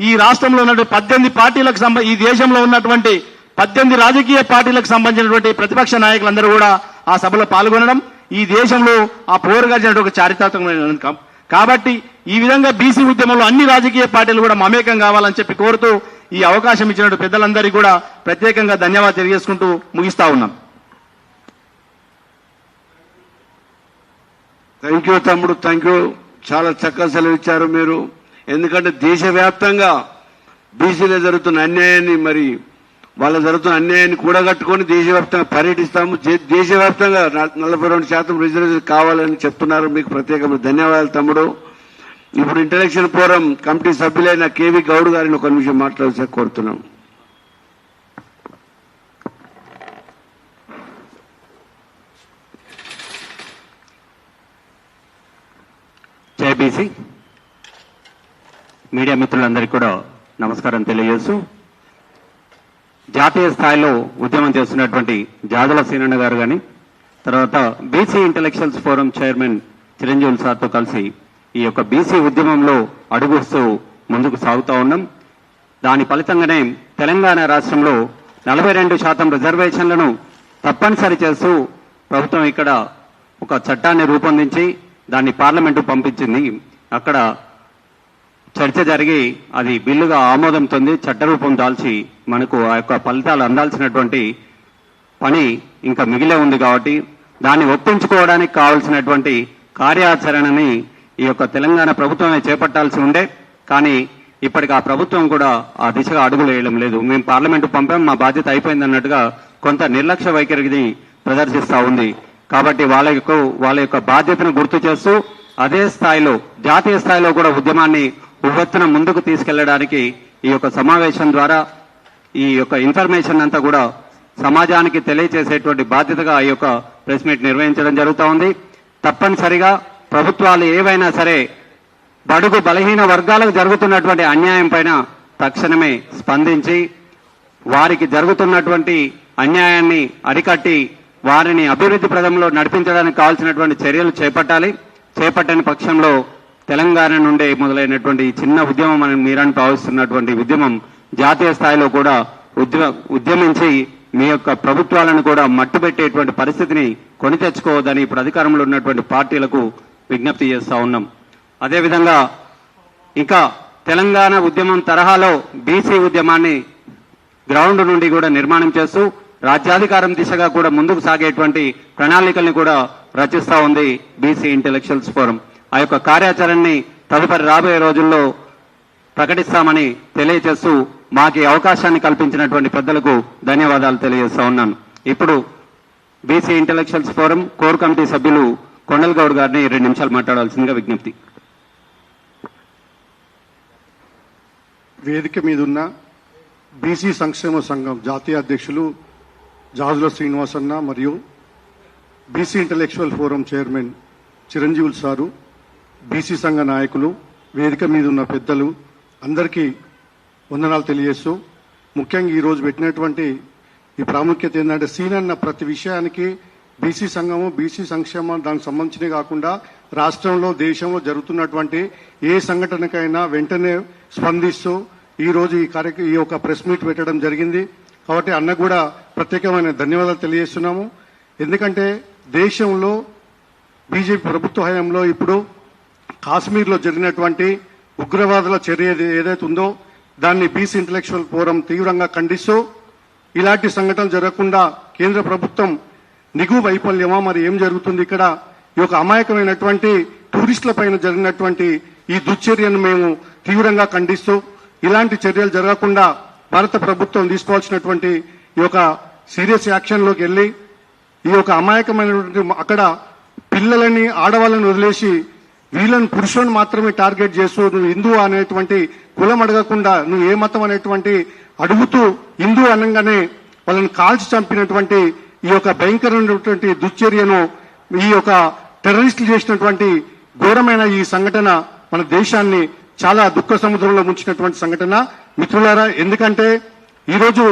ఈ రాష్ట్రంలో ఉన్నటువంటి 18 పార్టీలకు ఈ దేశంలో ఉన్నటువంటి 18 రాజకీయ పార్టీలకు సంబంధించినటువంటి ప్రతిపక్ష నాయకులందరూ కూడా ఆ సభలో పాల్గొనడం ఈ దేశంలో ఆ పోరు గర్జన ఒక చారిత్రాత్మకమైన. కాబట్టి ఈ విధంగా బీసీ ఉద్యమంలో అన్ని రాజకీయ పార్టీలు కూడా మమేకం కావాలని చెప్పి కోరుతూ ఈ అవకాశం ఇచ్చినట్టు పెద్దలందరికీ కూడా ప్రత్యేకంగా ధన్యవాదాలు తెలియజేసుకుంటూ ముగిస్తా ఉన్నాం. థ్యాంక్ యూ తమ్ముడు, థ్యాంక్ యూ. చాలా చక్కగా సెలవు ఇచ్చారు మీరు. ఎందుకంటే దేశవ్యాప్తంగా బీసీలో జరుగుతున్న అన్యాయాన్ని మరి వాళ్ళ జరుగుతున్న అన్యాయాన్ని కూడగట్టుకొని దేశవ్యాప్తంగా పర్యటిస్తాము. దేశవ్యాప్తంగా 42% రిజర్వేషన్ కావాలని చెప్తున్నారు. మీకు ప్రత్యేకమైన ధన్యవాదాలు తమ్ముడు. ఇప్పుడు ఇంటలెక్చువల్ ఫోరం కమిటీ సభ్యులైన కేవీ గౌడ్ గారిని ఒక నిమిషం మాట్లాడాల్సి కోరుతున్నాం. జేబీసీ మీడియా మిత్రులందరికీ కూడా నమస్కారం తెలియజేస్తూ, జాతీయ స్థాయిలో ఉద్యమం చేస్తున్నటువంటి జాదల సీనన్న గారు కానీ, తర్వాత బీసీ ఇంటలెక్చువల్స్ ఫోరం చైర్మన్ చిరంజీవులు సార్తో కలిసి ఈ యొక్క బీసీ ఉద్యమంలో అడుగుస్తూ ముందుకు సాగుతూ ఉన్నాం. దాని ఫలితంగానే తెలంగాణ రాష్ట్రంలో 42% రిజర్వేషన్లను తప్పనిసరి చేస్తూ ప్రభుత్వం ఇక్కడ ఒక చట్టాన్ని రూపొందించి దాన్ని పార్లమెంటు పంపించింది. అక్కడ చర్చ జరిగి అది బిల్లుగా ఆమోదం పొంది చట్టరూపం దాల్చి మనకు ఆ యొక్క ఫలితాలు అందాల్సినటువంటి పని ఇంకా మిగిలే ఉంది. కాబట్టి దాన్ని ఒప్పించుకోవడానికి కావాల్సినటువంటి కార్యాచరణని ఈ యొక్క తెలంగాణ ప్రభుత్వమే చేపట్టాల్సి ఉండే, కానీ ఇప్పటికి ఆ ప్రభుత్వం కూడా ఆ దిశగా అడుగులు వేయడం లేదు. మేము పార్లమెంటు పంపాం, మా బాధ్యత అయిపోయింది అన్నట్టుగా కొంత నిర్లక్ష్య వైఖరిని ప్రదర్శిస్తూ ఉంది. కాబట్టి వాళ్ళ యొక్క బాధ్యతను గుర్తు చేస్తూ అదే స్థాయిలో జాతీయ స్థాయిలో కూడా ఉద్యమాన్ని ఉవ్వెత్తున ముందుకు తీసుకెళ్లడానికి ఈ యొక్క సమావేశం ద్వారా ఈ యొక్క ఇన్ఫర్మేషన్ అంతా కూడా సమాజానికి తెలియజేసేటువంటి బాధ్యతగా ఈ యొక్క ప్రెస్ మీట్ నిర్వహించడం జరుగుతూ ఉంది. తప్పనిసరిగా ప్రభుత్వాలు ఏవైనా సరే బడుగు బలహీన వర్గాలకు జరుగుతున్నటువంటి అన్యాయం పైన తక్షణమే స్పందించి వారికి జరుగుతున్నటువంటి అన్యాయాన్ని అరికట్టి వారిని అభివృద్ధి ప్రదంలో నడిపించడానికి కావాల్సినటువంటి చర్యలు చేపట్టని పక్షంలో తెలంగాణ నుండే మొదలైనటువంటి ఈ చిన్న ఉద్యమం అని మీరని భావిస్తున్నటువంటి ఉద్యమం జాతీయ స్థాయిలో కూడా ఉద్యమించి మీ యొక్క ప్రభుత్వాలను కూడా మట్టుబెట్టేటువంటి పరిస్థితిని కొని తెచ్చుకోవద్దని ఇప్పుడు అధికారంలో ఉన్నటువంటి పార్టీలకు విజ్ఞప్తి చేస్తా ఉన్నాం. అదేవిధంగా ఇంకా తెలంగాణ ఉద్యమం తరహాలో బీసీ ఉద్యమాన్ని గ్రౌండ్ నుండి కూడా నిర్మాణం చేస్తూ రాజ్యాధికారం దిశగా కూడా ముందుకు సాగేటువంటి ప్రణాళికల్ని కూడా రచిస్తా ఉంది బీసీ ఇంటెలెక్చువల్స్ ఫోరం. ఆ యొక్క కార్యాచరణని తదుపరి రాబోయే రోజుల్లో ప్రకటిస్తామని తెలియజేస్తూ మాకు ఈ అవకాశాన్ని కల్పించినటువంటి పెద్దలకు ధన్యవాదాలు తెలియజేస్తా ఉన్నాను. ఇప్పుడు BC intellectuals forum core committee సభ్యులు కొండల్ గౌడ్ గారిని 2 నిమిషాలు మాట్లాడాల్సిందిగా విజ్ఞప్తి. వేదిక మీదున్న బీసీ సంక్షేమ సంఘం జాతీయ అధ్యక్షులు జాజుల శ్రీనివాసన్న మరియు BC intellectual forum chairman Chiranjeevulu sir, BC సంఘ నాయకులు, వేదిక మీద ఉన్న పెద్దలు అందరికీ వందనాలు తెలియజేస్తూ, ముఖ్యంగా ఈరోజు పెట్టినటువంటి ఈ ప్రాముఖ్యత ఏంటంటే సీనన్న ప్రతి విషయానికి బీసీ సంఘము బీసీ సంక్షేమం దానికి సంబంధించినవి కాకుండా రాష్ట్రంలో దేశంలో జరుగుతున్నటువంటి ఏ సంఘటనకైనా వెంటనే స్పందిస్తూ ఈరోజు ఈ యొక్క ప్రెస్ మీట్ పెట్టడం జరిగింది. కాబట్టి అన్న కూడా ప్రత్యేకమైన ధన్యవాదాలు తెలియజేస్తున్నాము. ఎందుకంటే దేశంలో బీజేపీ ప్రభుత్వ హయాంలో ఇప్పుడు కాశ్మీర్లో జరిగినటువంటి ఉగ్రవాదుల చర్య ఏదైతే ఉందో దాన్ని బీసీ ఇంటలెక్చువల్ ఫోరం తీవ్రంగా ఖండిస్తూ ఇలాంటి సంఘటనలు జరగకుండా కేంద్ర ప్రభుత్వం నిఘు వైఫల్యమా మరి ఏం జరుగుతుంది ఇక్కడ ఈ యొక్క అమాయకమైనటువంటి టూరిస్టుల పైన జరిగినటువంటి ఈ దుశ్చర్యను మేము తీవ్రంగా ఖండిస్తూ ఇలాంటి చర్యలు జరగకుండా భారత ప్రభుత్వం తీసుకోవాల్సినటువంటి ఈ యొక్క సీరియస్ యాక్షన్లోకి వెళ్ళి ఈ యొక్క అమాయకమైనటువంటి అక్కడ పిల్లలని ఆడవాళ్ళని వదిలేసి వీళ్ళని పురుషులను మాత్రమే టార్గెట్ చేస్తూ నువ్వు హిందూ అనేటువంటి కులం అడగకుండా నువ్వు ఏ మతం అనేటువంటి అడుగుతూ హిందూ అనగానే వాళ్ళని కాల్చి చంపినటువంటి ఈ యొక్క భయంకరమైనటువంటి దుశ్చర్యను ఈ యొక్క టెర్రరిస్టులు చేసినటువంటి ఘోరమైన ఈ సంఘటన మన దేశాన్ని చాలా దుఃఖ సముద్రంలో ముంచినటువంటి సంఘటన మిత్రులారా. ఎందుకంటే ఈరోజు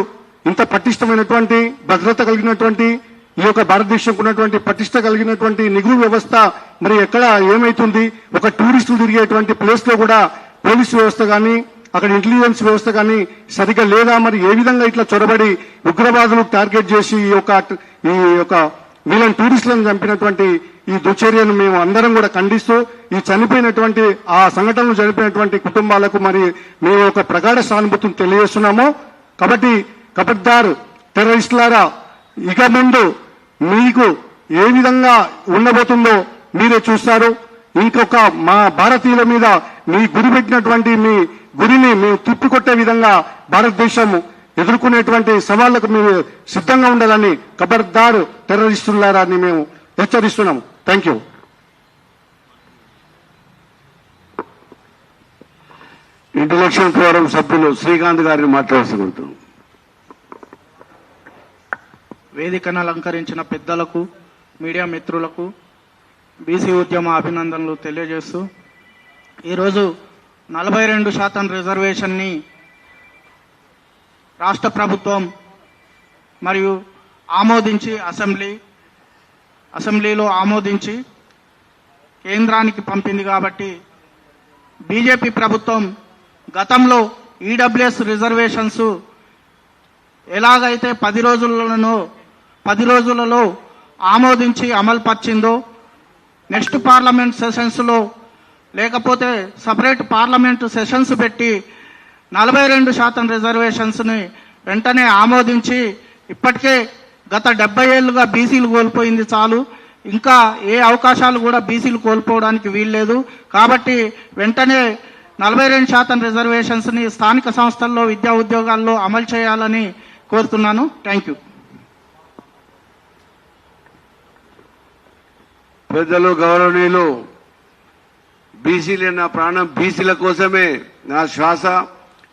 ఇంత పటిష్టమైనటువంటి భద్రత కలిగినటువంటి ఈ యొక్క భారతదేశంకు ఉన్నటువంటి పటిష్ట కలిగినటువంటి నిఘు వ్యవస్థ మరి ఎక్కడ ఏమైతుంది, ఒక టూరిస్టులు తిరిగేటువంటి ప్లేస్ లో కూడా పోలీసు వ్యవస్థ కానీ అక్కడ ఇంటెలిజెన్స్ వ్యవస్థ కానీ సరిగా లేదా, మరి ఏ విధంగా ఇట్లా చొరబడి ఉగ్రవాదులు టార్గెట్ చేసి ఈ యొక్క వీళ్ళని టూరిస్టులను చంపినటువంటి ఈ దుశ్చర్యను మేము అందరం కూడా ఖండిస్తూ ఈ చనిపోయినటువంటి ఆ సంఘటనలు చనిపోయినటువంటి కుటుంబాలకు మరి మేము ఒక ప్రగాఢ సానుభూతిని తెలియజేస్తున్నాము. కాబట్టి కబడ్దార్ టెర్రరిస్టులారా, ఇక ముందు మీకు ఏ విధంగా ఉండబోతుందో మీరే చూస్తారు. ఇంకొక మా భారతీయుల మీద మీ గురి పెట్టినటువంటి మీ గురిని మేము తిప్పికొట్టే విధంగా భారతదేశం ఎదుర్కొనేటువంటి సవాళ్లకు మేము సిద్ధంగా ఉండాలని ఖబర్దార్ టెర్రరిస్టులారని మేము హెచ్చరిస్తున్నాము. Thank you. ఇంటలెక్చువల్ ఫోరం సభ్యులు శ్రీకాంత్ గారిని మాట్లాడుతున్నాం. వేదికను అలంకరించిన పెద్దలకు, మీడియా మిత్రులకు బీసీ ఉద్యమ అభినందనలు తెలియజేస్తూ, ఈరోజు 42% రిజర్వేషన్ని రాష్ట్ర ప్రభుత్వం మరియు ఆమోదించి అసెంబ్లీలో ఆమోదించి కేంద్రానికి పంపింది. కాబట్టి బీజేపీ ప్రభుత్వం గతంలో ఈడబ్ల్యూఎస్ రిజర్వేషన్స్ ఎలాగైతే 10 రోజులలో ఆమోదించి అమలుపరిచిందో, నెక్స్ట్ పార్లమెంట్ సెషన్స్లో లేకపోతే సపరేట్ పార్లమెంటు సెషన్స్ పెట్టి 42% రిజర్వేషన్స్ని వెంటనే ఆమోదించి, ఇప్పటికే గత 70 ఏళ్లుగా బీసీలు కోల్పోయింది చాలు, ఇంకా ఏ అవకాశాలు కూడా బీసీలు కోల్పోవడానికి వీల్లేదు. కాబట్టి వెంటనే 42% రిజర్వేషన్స్ని స్థానిక సంస్థల్లో, విద్యా ఉద్యోగాల్లో అమలు చేయాలని కోరుతున్నాను. Thank you. పెద్దలు, గౌరవనీయులు, బీసీలే నా ప్రాణం, బీసీల కోసమే నా శ్వాస,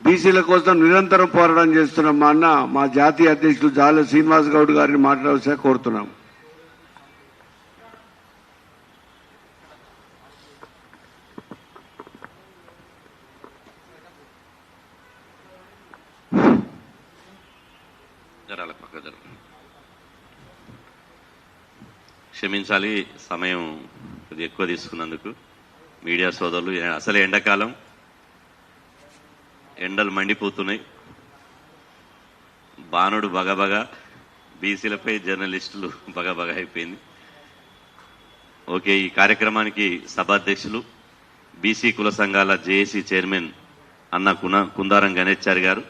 బీసీల కోసం నిరంతరం పోరాటం చేస్తున్నాం మా అన్న, మా జాతీయ అధ్యక్షులు జాల శ్రీనివాస్ గౌడ్ గారిని మాట్లాడాల్సి కోరుతున్నాం. క్షమించాలి, సమయం కొద్దిగా ఎక్కువ తీసుకున్నందుకు. మీడియా సోదరులు, అసలే ఎండాకాలం, ఎండలు మండిపోతున్నాయి, బాణుడు బగబగా, బీసీలపై జర్నలిస్టులు బగబగా అయిపోయింది. ఓకే, ఈ కార్యక్రమానికి సభాధ్యక్షులు బీసీ కుల సంఘాల జేఏసీ చైర్మన్ అన్న కుందారం గణేశ్చారి గారు,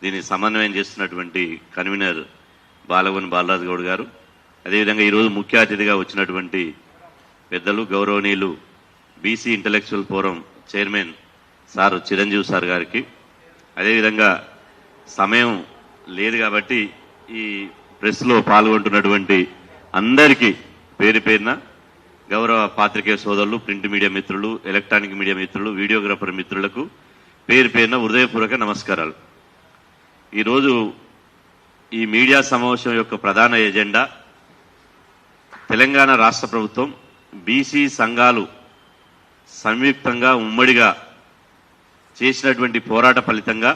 దీన్ని సమన్వయం చేస్తున్నటువంటి కన్వీనర్ బాలవని బాలరాజు గౌడ్ గారు, అదేవిధంగా ఈరోజు ముఖ్య అతిథిగా వచ్చినటువంటి పెద్దలు, గౌరవనీయులు BC intellectual forum chairman sir Chiranjeevi sir గారికి, అదేవిధంగా సమయం లేదు కాబట్టి ఈ ప్రెస్లో పాల్గొంటున్నటువంటి అందరికీ పేరు పేరున గౌరవ పాత్రికేయ సోదరులు, ప్రింట్ మీడియా మిత్రులు, ఎలక్ట్రానిక్ మీడియా మిత్రులు, వీడియోగ్రాఫర్ మిత్రులకు పేరు పేరున హృదయపూర్వక నమస్కారాలు. ఈరోజు ఈ మీడియా సమావేశం యొక్క ప్రధాన ఎజెండా తెలంగాణ రాష్ట్ర ప్రభుత్వం బీసీ సంఘాలు సంయుక్తంగా ఉమ్మడిగా చేసినటువంటి పోరాట ఫలితంగా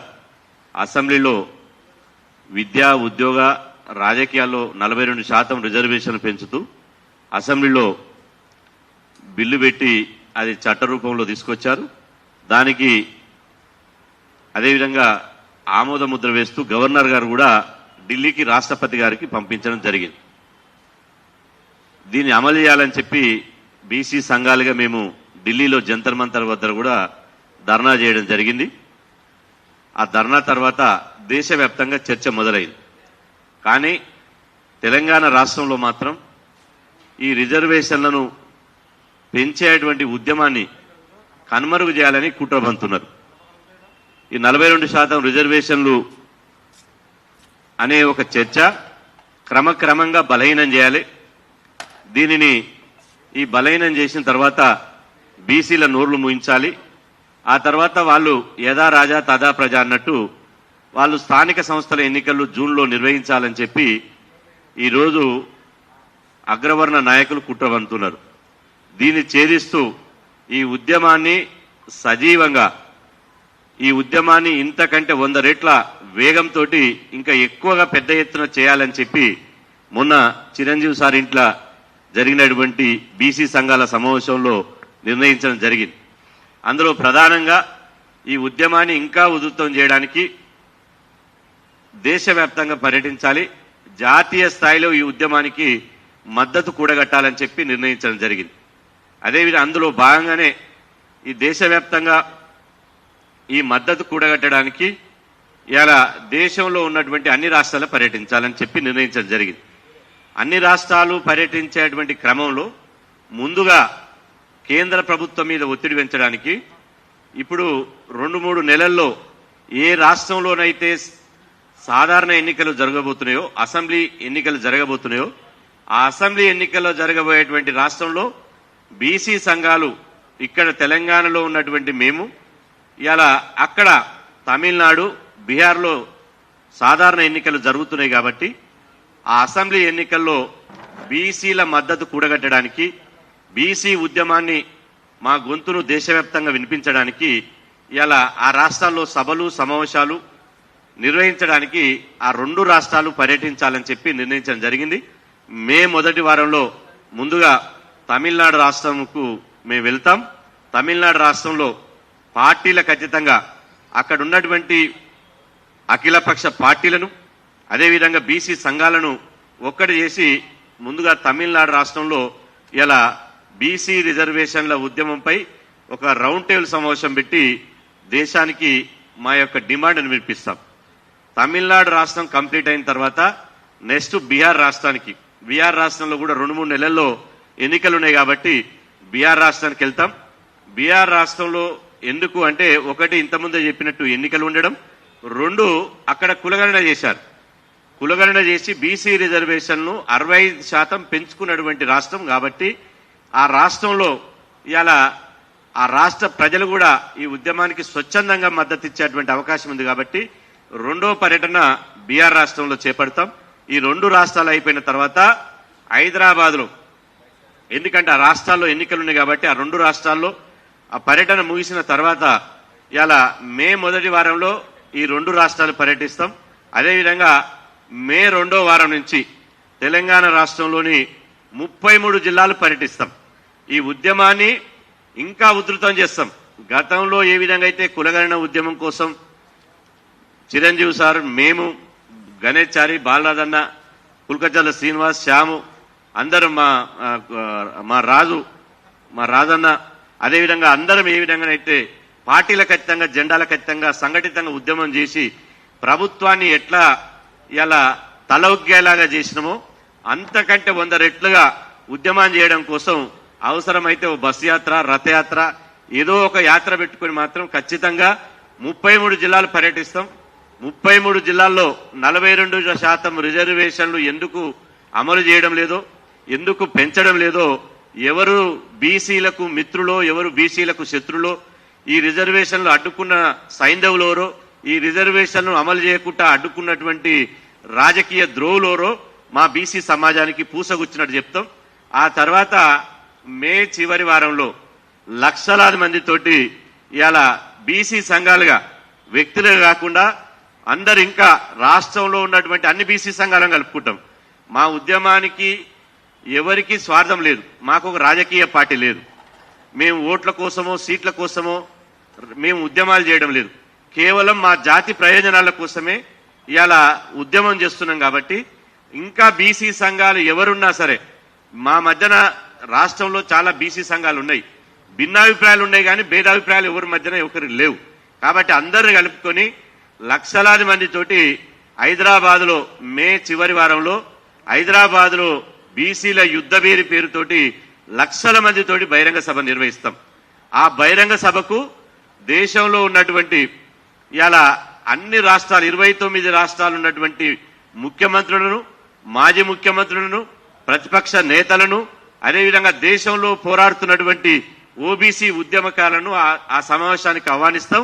అసెంబ్లీలో విద్యా, ఉద్యోగ, రాజకీయాల్లో 42% రిజర్వేషన్లు పెంచుతూ అసెంబ్లీలో బిల్లు పెట్టి అది చట్ట రూపంలో తీసుకొచ్చారు. దానికి అదేవిధంగా ఆమోద ముద్ర వేస్తూ గవర్నర్ గారు కూడా ఢిల్లీకి రాష్ట్రపతి గారికి పంపించడం జరిగింది. దీన్ని అమలు చేయాలని చెప్పి బీసీ సంఘాలుగా మేము ఢిల్లీలో జంతర్ మంతర్ వద్ద కూడా ధర్నా చేయడం జరిగింది. ఆ ధర్నా తర్వాత దేశవ్యాప్తంగా చర్చ మొదలైంది. కానీ తెలంగాణ రాష్ట్రంలో మాత్రం ఈ రిజర్వేషన్లను పెంచేటువంటి ఉద్యమాన్ని కనుమరుగు చేయాలని కుట్రబంతున్నారు. ఈ 42% రిజర్వేషన్లు అనే ఒక చర్చ క్రమక్రమంగా బలహీనం చేయాలి. దీనిని ఈ బలహీనం చేసిన తర్వాత బీసీల నోర్లు మూయించాలి. ఆ తర్వాత వాళ్ళు యథా రాజా తదా ప్రజ అన్నట్టు వాళ్ళు స్థానిక సంస్థల ఎన్నికలు జూన్లో నిర్వహించాలని చెప్పి ఈరోజు అగ్రవర్ణ నాయకులు కుట్రబంతున్నారు. దీన్ని ఛేదిస్తూ ఈ ఉద్యమాన్ని సజీవంగా, ఈ ఉద్యమాన్ని ఇంతకంటే 100 రెట్ల వేగంతో ఇంకా ఎక్కువగా పెద్ద ఎత్తున చేయాలని చెప్పి మొన్న చిరంజీవి సార్ ఇంట్లో జరిగినటువంటి బీసీ సంఘాల సమావేశంలో నిర్ణయించడం జరిగింది. అందులో ప్రధానంగా ఈ ఉద్యమాన్ని ఇంకా ఉధృతం చేయడానికి దేశవ్యాప్తంగా పర్యటించాలి, జాతీయ స్థాయిలో ఈ ఉద్యమానికి మద్దతు కూడగట్టాలని చెప్పి నిర్ణయించడం జరిగింది. అదేవిధంగా అందులో భాగంగానే ఈ దేశవ్యాప్తంగా ఈ మద్దతు కూడగట్టడానికి ఇలా దేశంలో ఉన్నటువంటి అన్ని రాష్ట్రాలు పర్యటించాలని చెప్పి నిర్ణయించడం జరిగింది. అన్ని రాష్ట్రాలు పర్యటించేటువంటి క్రమంలో ముందుగా కేంద్ర ప్రభుత్వం మీద ఒత్తిడి పెంచడానికి ఇప్పుడు 2-3 నెలల్లో ఏ రాష్ట్రంలోనైతే సాధారణ ఎన్నికలు జరగబోతున్నాయో, అసెంబ్లీ ఎన్నికలు జరగబోతున్నాయో, ఆ అసెంబ్లీ ఎన్నికల్లో జరగబోయేటువంటి రాష్ట్రంలో బీసీ సంఘాలు ఇక్కడ తెలంగాణలో ఉన్నటువంటి మేము ఇలా అక్కడ తమిళనాడు, బీహార్లో సాధారణ ఎన్నికలు జరుగుతున్నాయి కాబట్టి ఆ అసెంబ్లీ ఎన్నికల్లో బీసీల మద్దతు కూడగట్టడానికి, బీసీ ఉద్యమాన్ని మా గొంతును దేశవ్యాప్తంగా వినిపించడానికి ఇలా ఆ రాష్ట్రాల్లో సభలు సమావేశాలు నిర్వహించడానికి ఆ 2 రాష్ట్రాలు పర్యటించాలని చెప్పి నిర్ణయించడం జరిగింది. మే మొదటి వారంలో ముందుగా తమిళనాడు రాష్ట్రంకు మేము వెళ్తాం. తమిళనాడు రాష్ట్రంలో పార్టీలకు అతీతంగా అక్కడ ఉన్నటువంటి అఖిలపక్ష పార్టీలను, అదేవిధంగా బీసీ సంఘాలను ఒక్కటి చేసి ముందుగా తమిళనాడు రాష్ట్రంలో ఇలా బీసీ రిజర్వేషన్ల ఉద్యమంపై ఒక రౌండ్ టేబుల్ సమావేశం పెట్టి దేశానికి మా యొక్క డిమాండ్ను వినిపిస్తాం. తమిళనాడు రాష్ట్రం కంప్లీట్ అయిన తర్వాత నెక్స్ట్ బీహార్ రాష్ట్రానికి, బీహార్ రాష్ట్రంలో కూడా 2-3 నెలల్లో ఎన్నికలు ఉన్నాయి కాబట్టి బీహార్ రాష్ట్రానికి వెళ్తాం. బీహార్ రాష్ట్రంలో ఎందుకు అంటే, ఒకటి ఇంతకుముందే చెప్పినట్టు ఎన్నికలు ఉండడం, 2 అక్కడ కులగణన చేశారు. కులగణన చేసి బీసీ రిజర్వేషన్ను 65% పెంచుకున్నటువంటి రాష్ట్రం కాబట్టి ఆ రాష్ట్రంలో ఇలా ఆ రాష్ట్ర ప్రజలు కూడా ఈ ఉద్యమానికి స్వచ్ఛందంగా మద్దతు ఇచ్చేటువంటి అవకాశం ఉంది కాబట్టి 2వ పర్యటన బీహార్ రాష్ట్రంలో చేపడతాం. ఈ 2 రాష్ట్రాలు అయిపోయిన తర్వాత హైదరాబాద్లో, ఎందుకంటే ఆ రాష్ట్రాల్లో ఎన్నికలు ఉన్నాయి కాబట్టి ఆ 2 రాష్ట్రాల్లో ఆ పర్యటన ముగిసిన తర్వాత ఇలా మే మొదటి వారంలో ఈ 2 రాష్ట్రాలు పర్యటిస్తాం. అదేవిధంగా మే 2వ వారం నుంచి తెలంగాణ రాష్ట్రంలోని 33 జిల్లాలు పర్యటిస్తాం. ఈ ఉద్యమాన్ని ఇంకా ఉధృతం చేస్తాం. గతంలో ఏ విధంగా అయితే కులగణన ఉద్యమం కోసం చిరంజీవి సార్, మేము, గణేష్ చారి, బాలరాజన్న, కుల్కజల్ల శ్రీనివాస్, శ్యాము, అందరం మా రాజన్న, అదేవిధంగా అందరం ఏ విధంగానైతే పార్టీలకు ఖచ్చితంగా, జెండాలకు ఖచ్చితంగా సంఘటితంగా ఉద్యమం చేసి ప్రభుత్వాన్ని ఎట్లా ఇలా తల ఒగ్గేలాగా చేసినామో అంతకంటే 100 రెట్లుగా ఉద్యమం చేయడం కోసం అవసరమైతే ఓ బస్సు యాత్ర, రథయాత్ర, ఏదో ఒక యాత్ర పెట్టుకుని మాత్రం ఖచ్చితంగా 33 జిల్లాలు పర్యటిస్తాం. 33 జిల్లాల్లో 42% రిజర్వేషన్లు ఎందుకు అమలు చేయడం లేదో, ఎందుకు పెంచడం లేదో, ఎవరు బీసీలకు మిత్రులో, ఎవరు బీసీలకు శత్రులో, ఈ రిజర్వేషన్లు అడ్డుకున్న సైంధవులోరో, ఈ రిజర్వేషన్లు అమలు చేయకుండా అడ్డుకున్నటువంటి రాజకీయ ద్రోవులోరో మా బీసీ సమాజానికి పూసగుచ్చినట్టు చెప్తాం. ఆ తర్వాత మే చివరి వారంలో లక్షలాది మందితోటి ఇలా బీసీ సంఘాలుగా, వ్యక్తులుగా కాకుండా అందరు ఇంకా రాష్ట్రంలో ఉన్నటువంటి అన్ని బీసీ సంఘాలను కలుపుకుంటాం. మా ఉద్యమానికి ఎవరికి స్వార్థం లేదు, మాకు ఒక రాజకీయ పార్టీ లేదు, మేము ఓట్ల కోసమో సీట్ల కోసమో మేము ఉద్యమాలు చేయడం లేదు, కేవలం మా జాతి ప్రయోజనాల కోసమే ఇలా ఉద్యమం చేస్తున్నాం. కాబట్టి ఇంకా బీసీ సంఘాలు ఎవరున్నా సరే, మా మధ్యన రాష్ట్రంలో చాలా బీసీ సంఘాలు ఉన్నాయి, భిన్నాభిప్రాయాలు ఉన్నాయి కానీ భేదాభిప్రాయాలు ఎవరి మధ్యన ఒకరికి లేవు. కాబట్టి అందరిని కలుపుకొని లక్షలాది మందితోటి హైదరాబాద్లో మే చివరి వారంలో హైదరాబాద్లో బీసీల యుద్ధవేరి పేరుతోటి లక్షల మందితోటి బహిరంగ సభ నిర్వహిస్తాం. ఆ బహిరంగ సభకు దేశంలో ఉన్నటువంటి ఇలా అన్ని రాష్ట్రాలు, 29 రాష్ట్రాలు ఉన్నటువంటి ముఖ్యమంత్రులను, మాజీ ముఖ్యమంత్రులను, ప్రతిపక్ష నేతలను, అదేవిధంగా దేశంలో పోరాడుతున్నటువంటి ఓబీసీ ఉద్యమకాలను ఆ సమావేశానికి ఆహ్వానిస్తాం.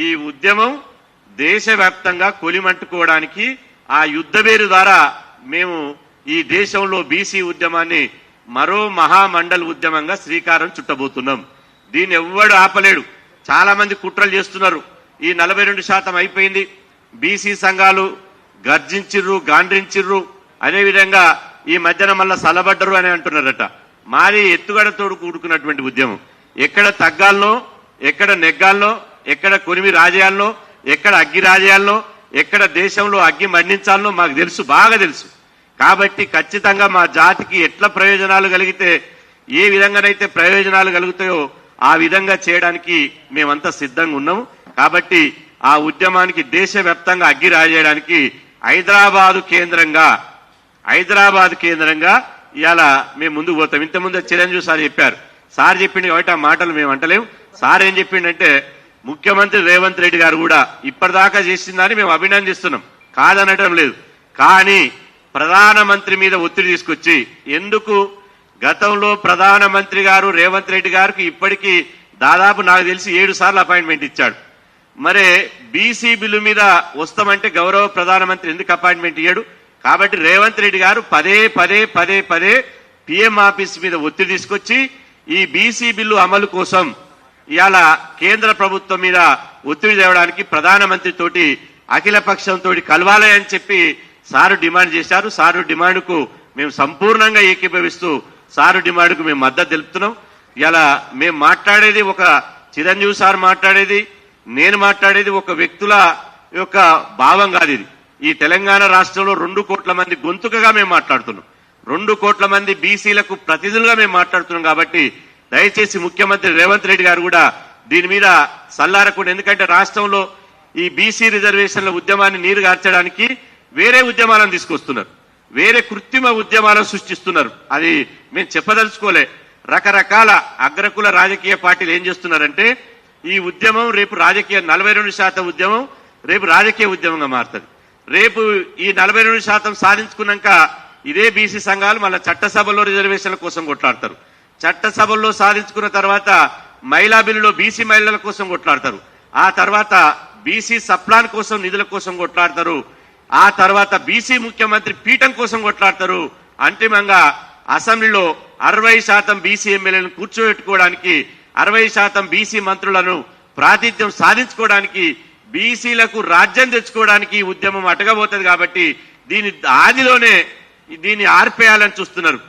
ఈ ఉద్యమం దేశవ్యాప్తంగా కొలిమంటుకోవడానికి ఆ యుద్ధవేరు ద్వారా మేము ఈ దేశంలో బీసీ ఉద్యమాన్ని మరో మహామండల్ ఉద్యమంగా శ్రీకారం చుట్టబోతున్నాం. దీన్ని ఎవ్వడు ఆపలేడు. చాలా మంది కుట్రలు చేస్తున్నారు. ఈ 42% అయిపోయింది, బీసీ సంఘాలు గర్జించిర్రు, గాండ్రించిర్రు, అదేవిధంగా ఈ మధ్యన మళ్ళా సలబడ్డరు అని అంటున్నారట. మాది ఎత్తుగడతోడు కూడుకున్నటువంటి ఉద్యమం. ఎక్కడ తగ్గాలనో, ఎక్కడ నెగ్గాలనో, ఎక్కడ కొనిమి రాజేయాలనో, ఎక్కడ అగ్గి రాజేయాలనో, ఎక్కడ దేశంలో అగ్గి మండించాలనో మాకు తెలుసు, బాగా తెలుసు. కాబట్టి ఖచ్చితంగా మా జాతికి ఎట్లా ప్రయోజనాలు కలిగితే, ఏ విధంగానైతే ప్రయోజనాలు కలుగుతాయో ఆ విధంగా చేయడానికి మేమంతా సిద్ధంగా ఉన్నాము. కాబట్టి ఆ ఉద్యమానికి దేశవ్యాప్తంగా అగ్గి రాజేయడానికి హైదరాబాదు కేంద్రంగా ఇవాళ మేము ముందుకు పోతాం. ఇంతకుముందు చిరంజీవి సార్ చెప్పారు. సార్ చెప్పింది కాబట్టి ఆ మాటలు మేము అంటలేము. సార్ ఏం చెప్పిండంటే, ముఖ్యమంత్రి రేవంత్ రెడ్డి గారు కూడా ఇప్పటిదాకా చేసిందని మేము అభినందిస్తున్నాం. కాదనడం లేదు. కానీ ప్రధానమంత్రి మీద ఒత్తిడి తీసుకొచ్చి, ఎందుకు గతంలో ప్రధానమంత్రి గారు రేవంత్ రెడ్డి గారికి ఇప్పటికీ దాదాపు నాకు తెలిసి 7 సార్లు అపాయింట్మెంట్ ఇచ్చాడు. మరే బీసీ బిల్లు మీద వస్తామంటే గౌరవ ప్రధానమంత్రి ఎందుకు అపాయింట్మెంట్ ఇయ్యాడు? కాబట్టి రేవంత్ రెడ్డి గారు పదే పదే పదే పదే పిఎం ఆఫీస్ మీద ఒత్తిడి తీసుకొచ్చి ఈ బీసీ బిల్లు అమలు కోసం ఇవాళ కేంద్ర ప్రభుత్వం మీద ఒత్తిడి తేవడానికి ప్రధానమంత్రి తోటి అఖిల పక్షంతో కలవాలి అని చెప్పి సారు డిమాండ్ చేశారు. సారు డిమాండ్కు మేము సంపూర్ణంగా ఏకీభవిస్తూ సారు డిమాండ్కు మేము మద్దతు తెలుపుతున్నాం. ఇలా మేము మాట్లాడేది ఒక చిరంజీవి సార్ మాట్లాడేది, నేను మాట్లాడేది ఒక వ్యక్తుల యొక్క భావం కాదు. ఇది ఈ తెలంగాణ రాష్ట్రంలో 2 కోట్ల మంది గొంతుకగా మేము మాట్లాడుతున్నాం. 2 కోట్ల మంది బీసీలకు ప్రతినిధులుగా మేము మాట్లాడుతున్నాం. కాబట్టి దయచేసి ముఖ్యమంత్రి రేవంత్ రెడ్డి గారు కూడా దీని మీద సల్లారకుండా, ఎందుకంటే రాష్ట్రంలో ఈ బీసీ రిజర్వేషన్ల ఉద్యమాన్ని నీరు గార్చడానికి వేరే ఉద్యమాలను తీసుకొస్తున్నారు, వేరే కృత్రిమ ఉద్యమాలను సృష్టిస్తున్నారు. అది మేము చెప్పదలుచుకోలే. రకరకాల అగ్రకుల రాజకీయ పార్టీలు ఏం చేస్తున్నారంటే ఈ ఉద్యమం రేపు రాజకీయ 42% ఉద్యమం రేపు రాజకీయ ఉద్యమంగా మారుతుంది. రేపు ఈ 42% సాధించుకున్నాక ఇదే బీసీ సంఘాలు మళ్ళీ చట్టసభల్లో రిజర్వేషన్ల కోసం కొట్లాడతారు. చట్టసభల్లో సాధించుకున్న తర్వాత మహిళా బిల్లులో బీసీ మహిళల కోసం కొట్లాడతారు. ఆ తర్వాత బీసీ సప్లాన్ కోసం నిధుల కోసం కొట్లాడతారు. ఆ తర్వాత బీసీ ముఖ్యమంత్రి పీఠం కోసం కొట్లాడతారు. అంతిమంగా అసెంబ్లీలో 60% బీసీ ఎమ్మెల్యేలను కూర్చోబెట్టుకోవడానికి, 60% బీసీ మంత్రులను ప్రాతినిధ్యం సాధించుకోవడానికి, బీసీలకు రాజ్యం తెచ్చుకోవడానికి ఈ ఉద్యమం అటగబోతుంది. కాబట్టి దీని ఆదిలోనే దీన్ని ఆర్పేయాలని చూస్తున్నారు.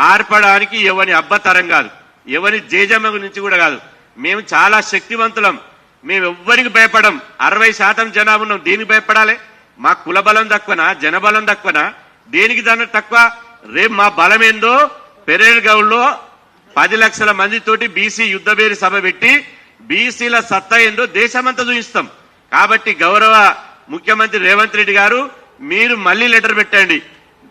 ఆర్పడానికి ఎవరి అబ్బతరం కాదు, ఎవరి జేజమ్మ నుంచి కూడా కాదు. మేము చాలా శక్తివంతులం, మేము ఎవ్వరికి భయపడం. 60% జనాభా ఉన్నాం, దేనికి భయపడాలి? మా కుల బలం తక్కువనా, జనబలం తక్కువనా, దేనికి దాని తక్కువ? రేపు మా బలం ఏందో పెరేడ్ గ్రౌండ్ లో 10 లక్షల మందితోటి బీసీ యుద్ధబేరి సభ పెట్టి బీసీల సత్తా ఏందో దేశమంతా చూపిస్తాం. కాబట్టి గౌరవ ముఖ్యమంత్రి రేవంత్ రెడ్డి గారు మీరు మళ్ళీ లెటర్ పెట్టండి,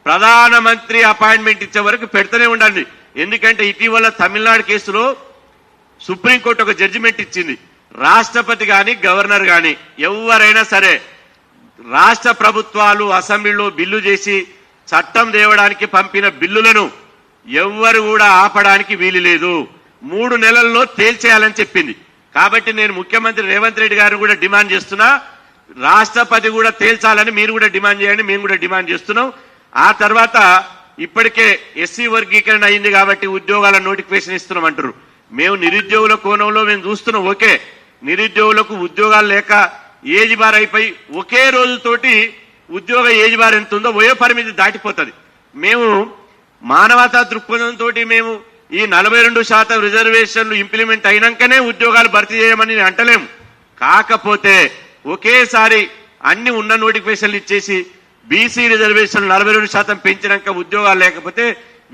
ప్రధానమంత్రి అపాయింట్మెంట్ ఇచ్చే వరకు పెడుతూనే ఉండండి. ఎందుకంటే ఇటీవల తమిళనాడు కేసులో సుప్రీంకోర్టు ఒక జడ్జిమెంట్ ఇచ్చింది. రాష్ట్రపతి గాని గవర్నర్ గాని ఎవరైనా సరే రాష్ట్ర ప్రభుత్వాలు అసెంబ్లీలో బిల్లు చేసి చట్టం తేవడానికి పంపిన బిల్లులను ఎవ్వరు కూడా ఆపడానికి వీలు లేదు, 3 నెలల్లో తేల్చేయాలని చెప్పింది. కాబట్టి నేను ముఖ్యమంత్రి రేవంత్ రెడ్డి గారు కూడా డిమాండ్ చేస్తున్నా, రాష్ట్రపతి కూడా తేల్చాలని మీరు కూడా డిమాండ్ చేయండి, మేము కూడా డిమాండ్ చేస్తున్నాం. ఆ తర్వాత ఇప్పటికే ఎస్సీ వర్గీకరణ అయింది కాబట్టి ఉద్యోగాల నోటిఫికేషన్ ఇస్తున్నాం అంటారు. మేము నిరుద్యోగుల కోణంలో మేము చూస్తున్నాం. ఓకే, నిరుద్యోగులకు ఉద్యోగాలు లేక ఏజ్ బార్ అయిపోయి ఒకే రోజుతోటి ఉద్యోగ ఏజ్ బార్ ఎంత ఉందో వయో పరిమితి దాటిపోతుంది. మేము మానవతా దృక్పథంతో మేము ఈ 42% రిజర్వేషన్లు ఇంప్లిమెంట్ అయినాకనే ఉద్యోగాలు భర్తీ చేయమని అంటలేము. కాకపోతే ఒకేసారి అన్ని ఉన్న నోటిఫికేషన్లు ఇచ్చేసి బీసీ రిజర్వేషన్లు 42% పెంచినాక ఉద్యోగాలు లేకపోతే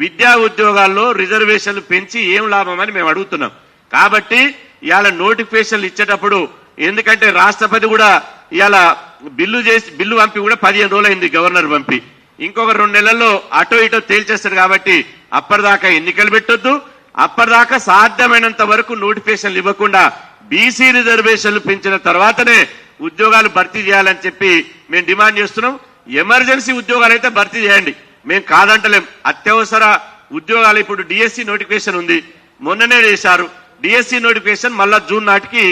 విద్యా ఉద్యోగాల్లో రిజర్వేషన్లు పెంచి ఏం లాభం అని మేము అడుగుతున్నాం. కాబట్టి ఇవాళ నోటిఫికేషన్లు ఇచ్చేటప్పుడు, ఎందుకంటే రాష్ట్రపతి కూడా ఇవాళ బిల్లు పంపి కూడా 15 రోజులైంది, గవర్నర్ పంపి ఇంకొక 2 నెలల్లో అటో ఇటో తేల్చేస్తారు. కాబట్టి అప్పటిదాకా ఎన్నికలు పెట్టొద్దు, అప్పటిదాకా సాధ్యమైనంత వరకు నోటిఫికేషన్లు ఇవ్వకుండా బీసీ రిజర్వేషన్లు పెంచిన తర్వాతనే ఉద్యోగాలు భర్తీ చేయాలని చెప్పి మేము డిమాండ్ చేస్తున్నాం. ఎమర్జెన్సీ ఉద్యోగాలు అయితే భర్తీ చేయండి, మేము కాదంటలేం. అత్యవసర ఉద్యోగాలు ఇప్పుడు డిఎస్సి నోటిఫికేషన్ ఉంది, మొన్ననే చేశారు. డిఎస్సి నోటిఫికేషన్ మళ్ళా జూన్ నాటికి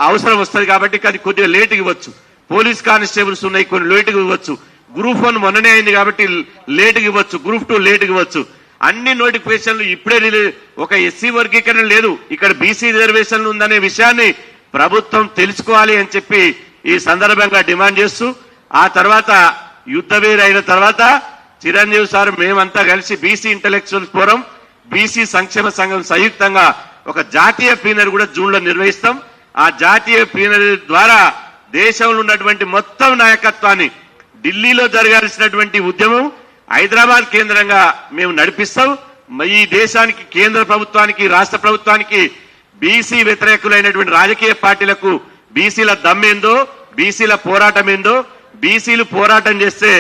అవసరం వస్తుంది కాబట్టి అది కొద్దిగా లేటుగా ఇవ్వచ్చు. పోలీస్ కానిస్టేబుల్స్ ఉన్నాయి, కొన్ని లేటుగా ఇవ్వచ్చు. గ్రూప్ 1 మొన్ననే అయింది కాబట్టి లేటుగా ఇవ్వచ్చు, గ్రూప్ 2 లేటుగా ఇవ్వచ్చు. అన్ని నోటిఫికేషన్లు ఇప్పుడే ఒక ఎస్సీ వర్గీకరణ లేదు, ఇక్కడ బీసీ రిజర్వేషన్లు ఉందనే విషయాన్ని ప్రభుత్వం తెలుసుకోవాలి అని చెప్పి ఈ సందర్భంగా డిమాండ్ చేస్తూ, ఆ తర్వాత యుద్ధవీర్ అయిన తర్వాత చిరంజీవి సార్ మేమంతా కలిసి బీసీ ఇంటలెక్చువల్ ఫోరం, బీసీ సంక్షేమ సంఘం సంయుక్తంగా ఒక జాతీయ ప్లీనరీ కూడా జూన్లో నిర్వహిస్తాం. ఆ జాతీయ ప్లీనరీ ద్వారా దేశంలో ఉన్నటువంటి మొత్తం నాయకత్వాన్ని, ఢిల్లీలో జరగాల్సినటువంటి ఉద్యమం హైదరాబాద్ కేంద్రంగా మేము నడిపిస్తాం. ఈ దేశానికి, కేంద్ర ప్రభుత్వానికి, రాష్ట్ర ప్రభుత్వానికి, బీసీ వ్యతిరేకులైనటువంటి రాజకీయ పార్టీలకు బీసీల దమ్మేందో, బీసీల పోరాటం ఏందో, బీసీలు పోరాటం చేస్తే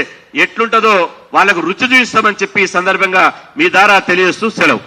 ఎట్లుంటుందో వాళ్ళకు రుచి చూపిస్తామని చెప్పి ఈ సందర్భంగా మీ ద్వారా తెలియజేస్తూ సెలవు.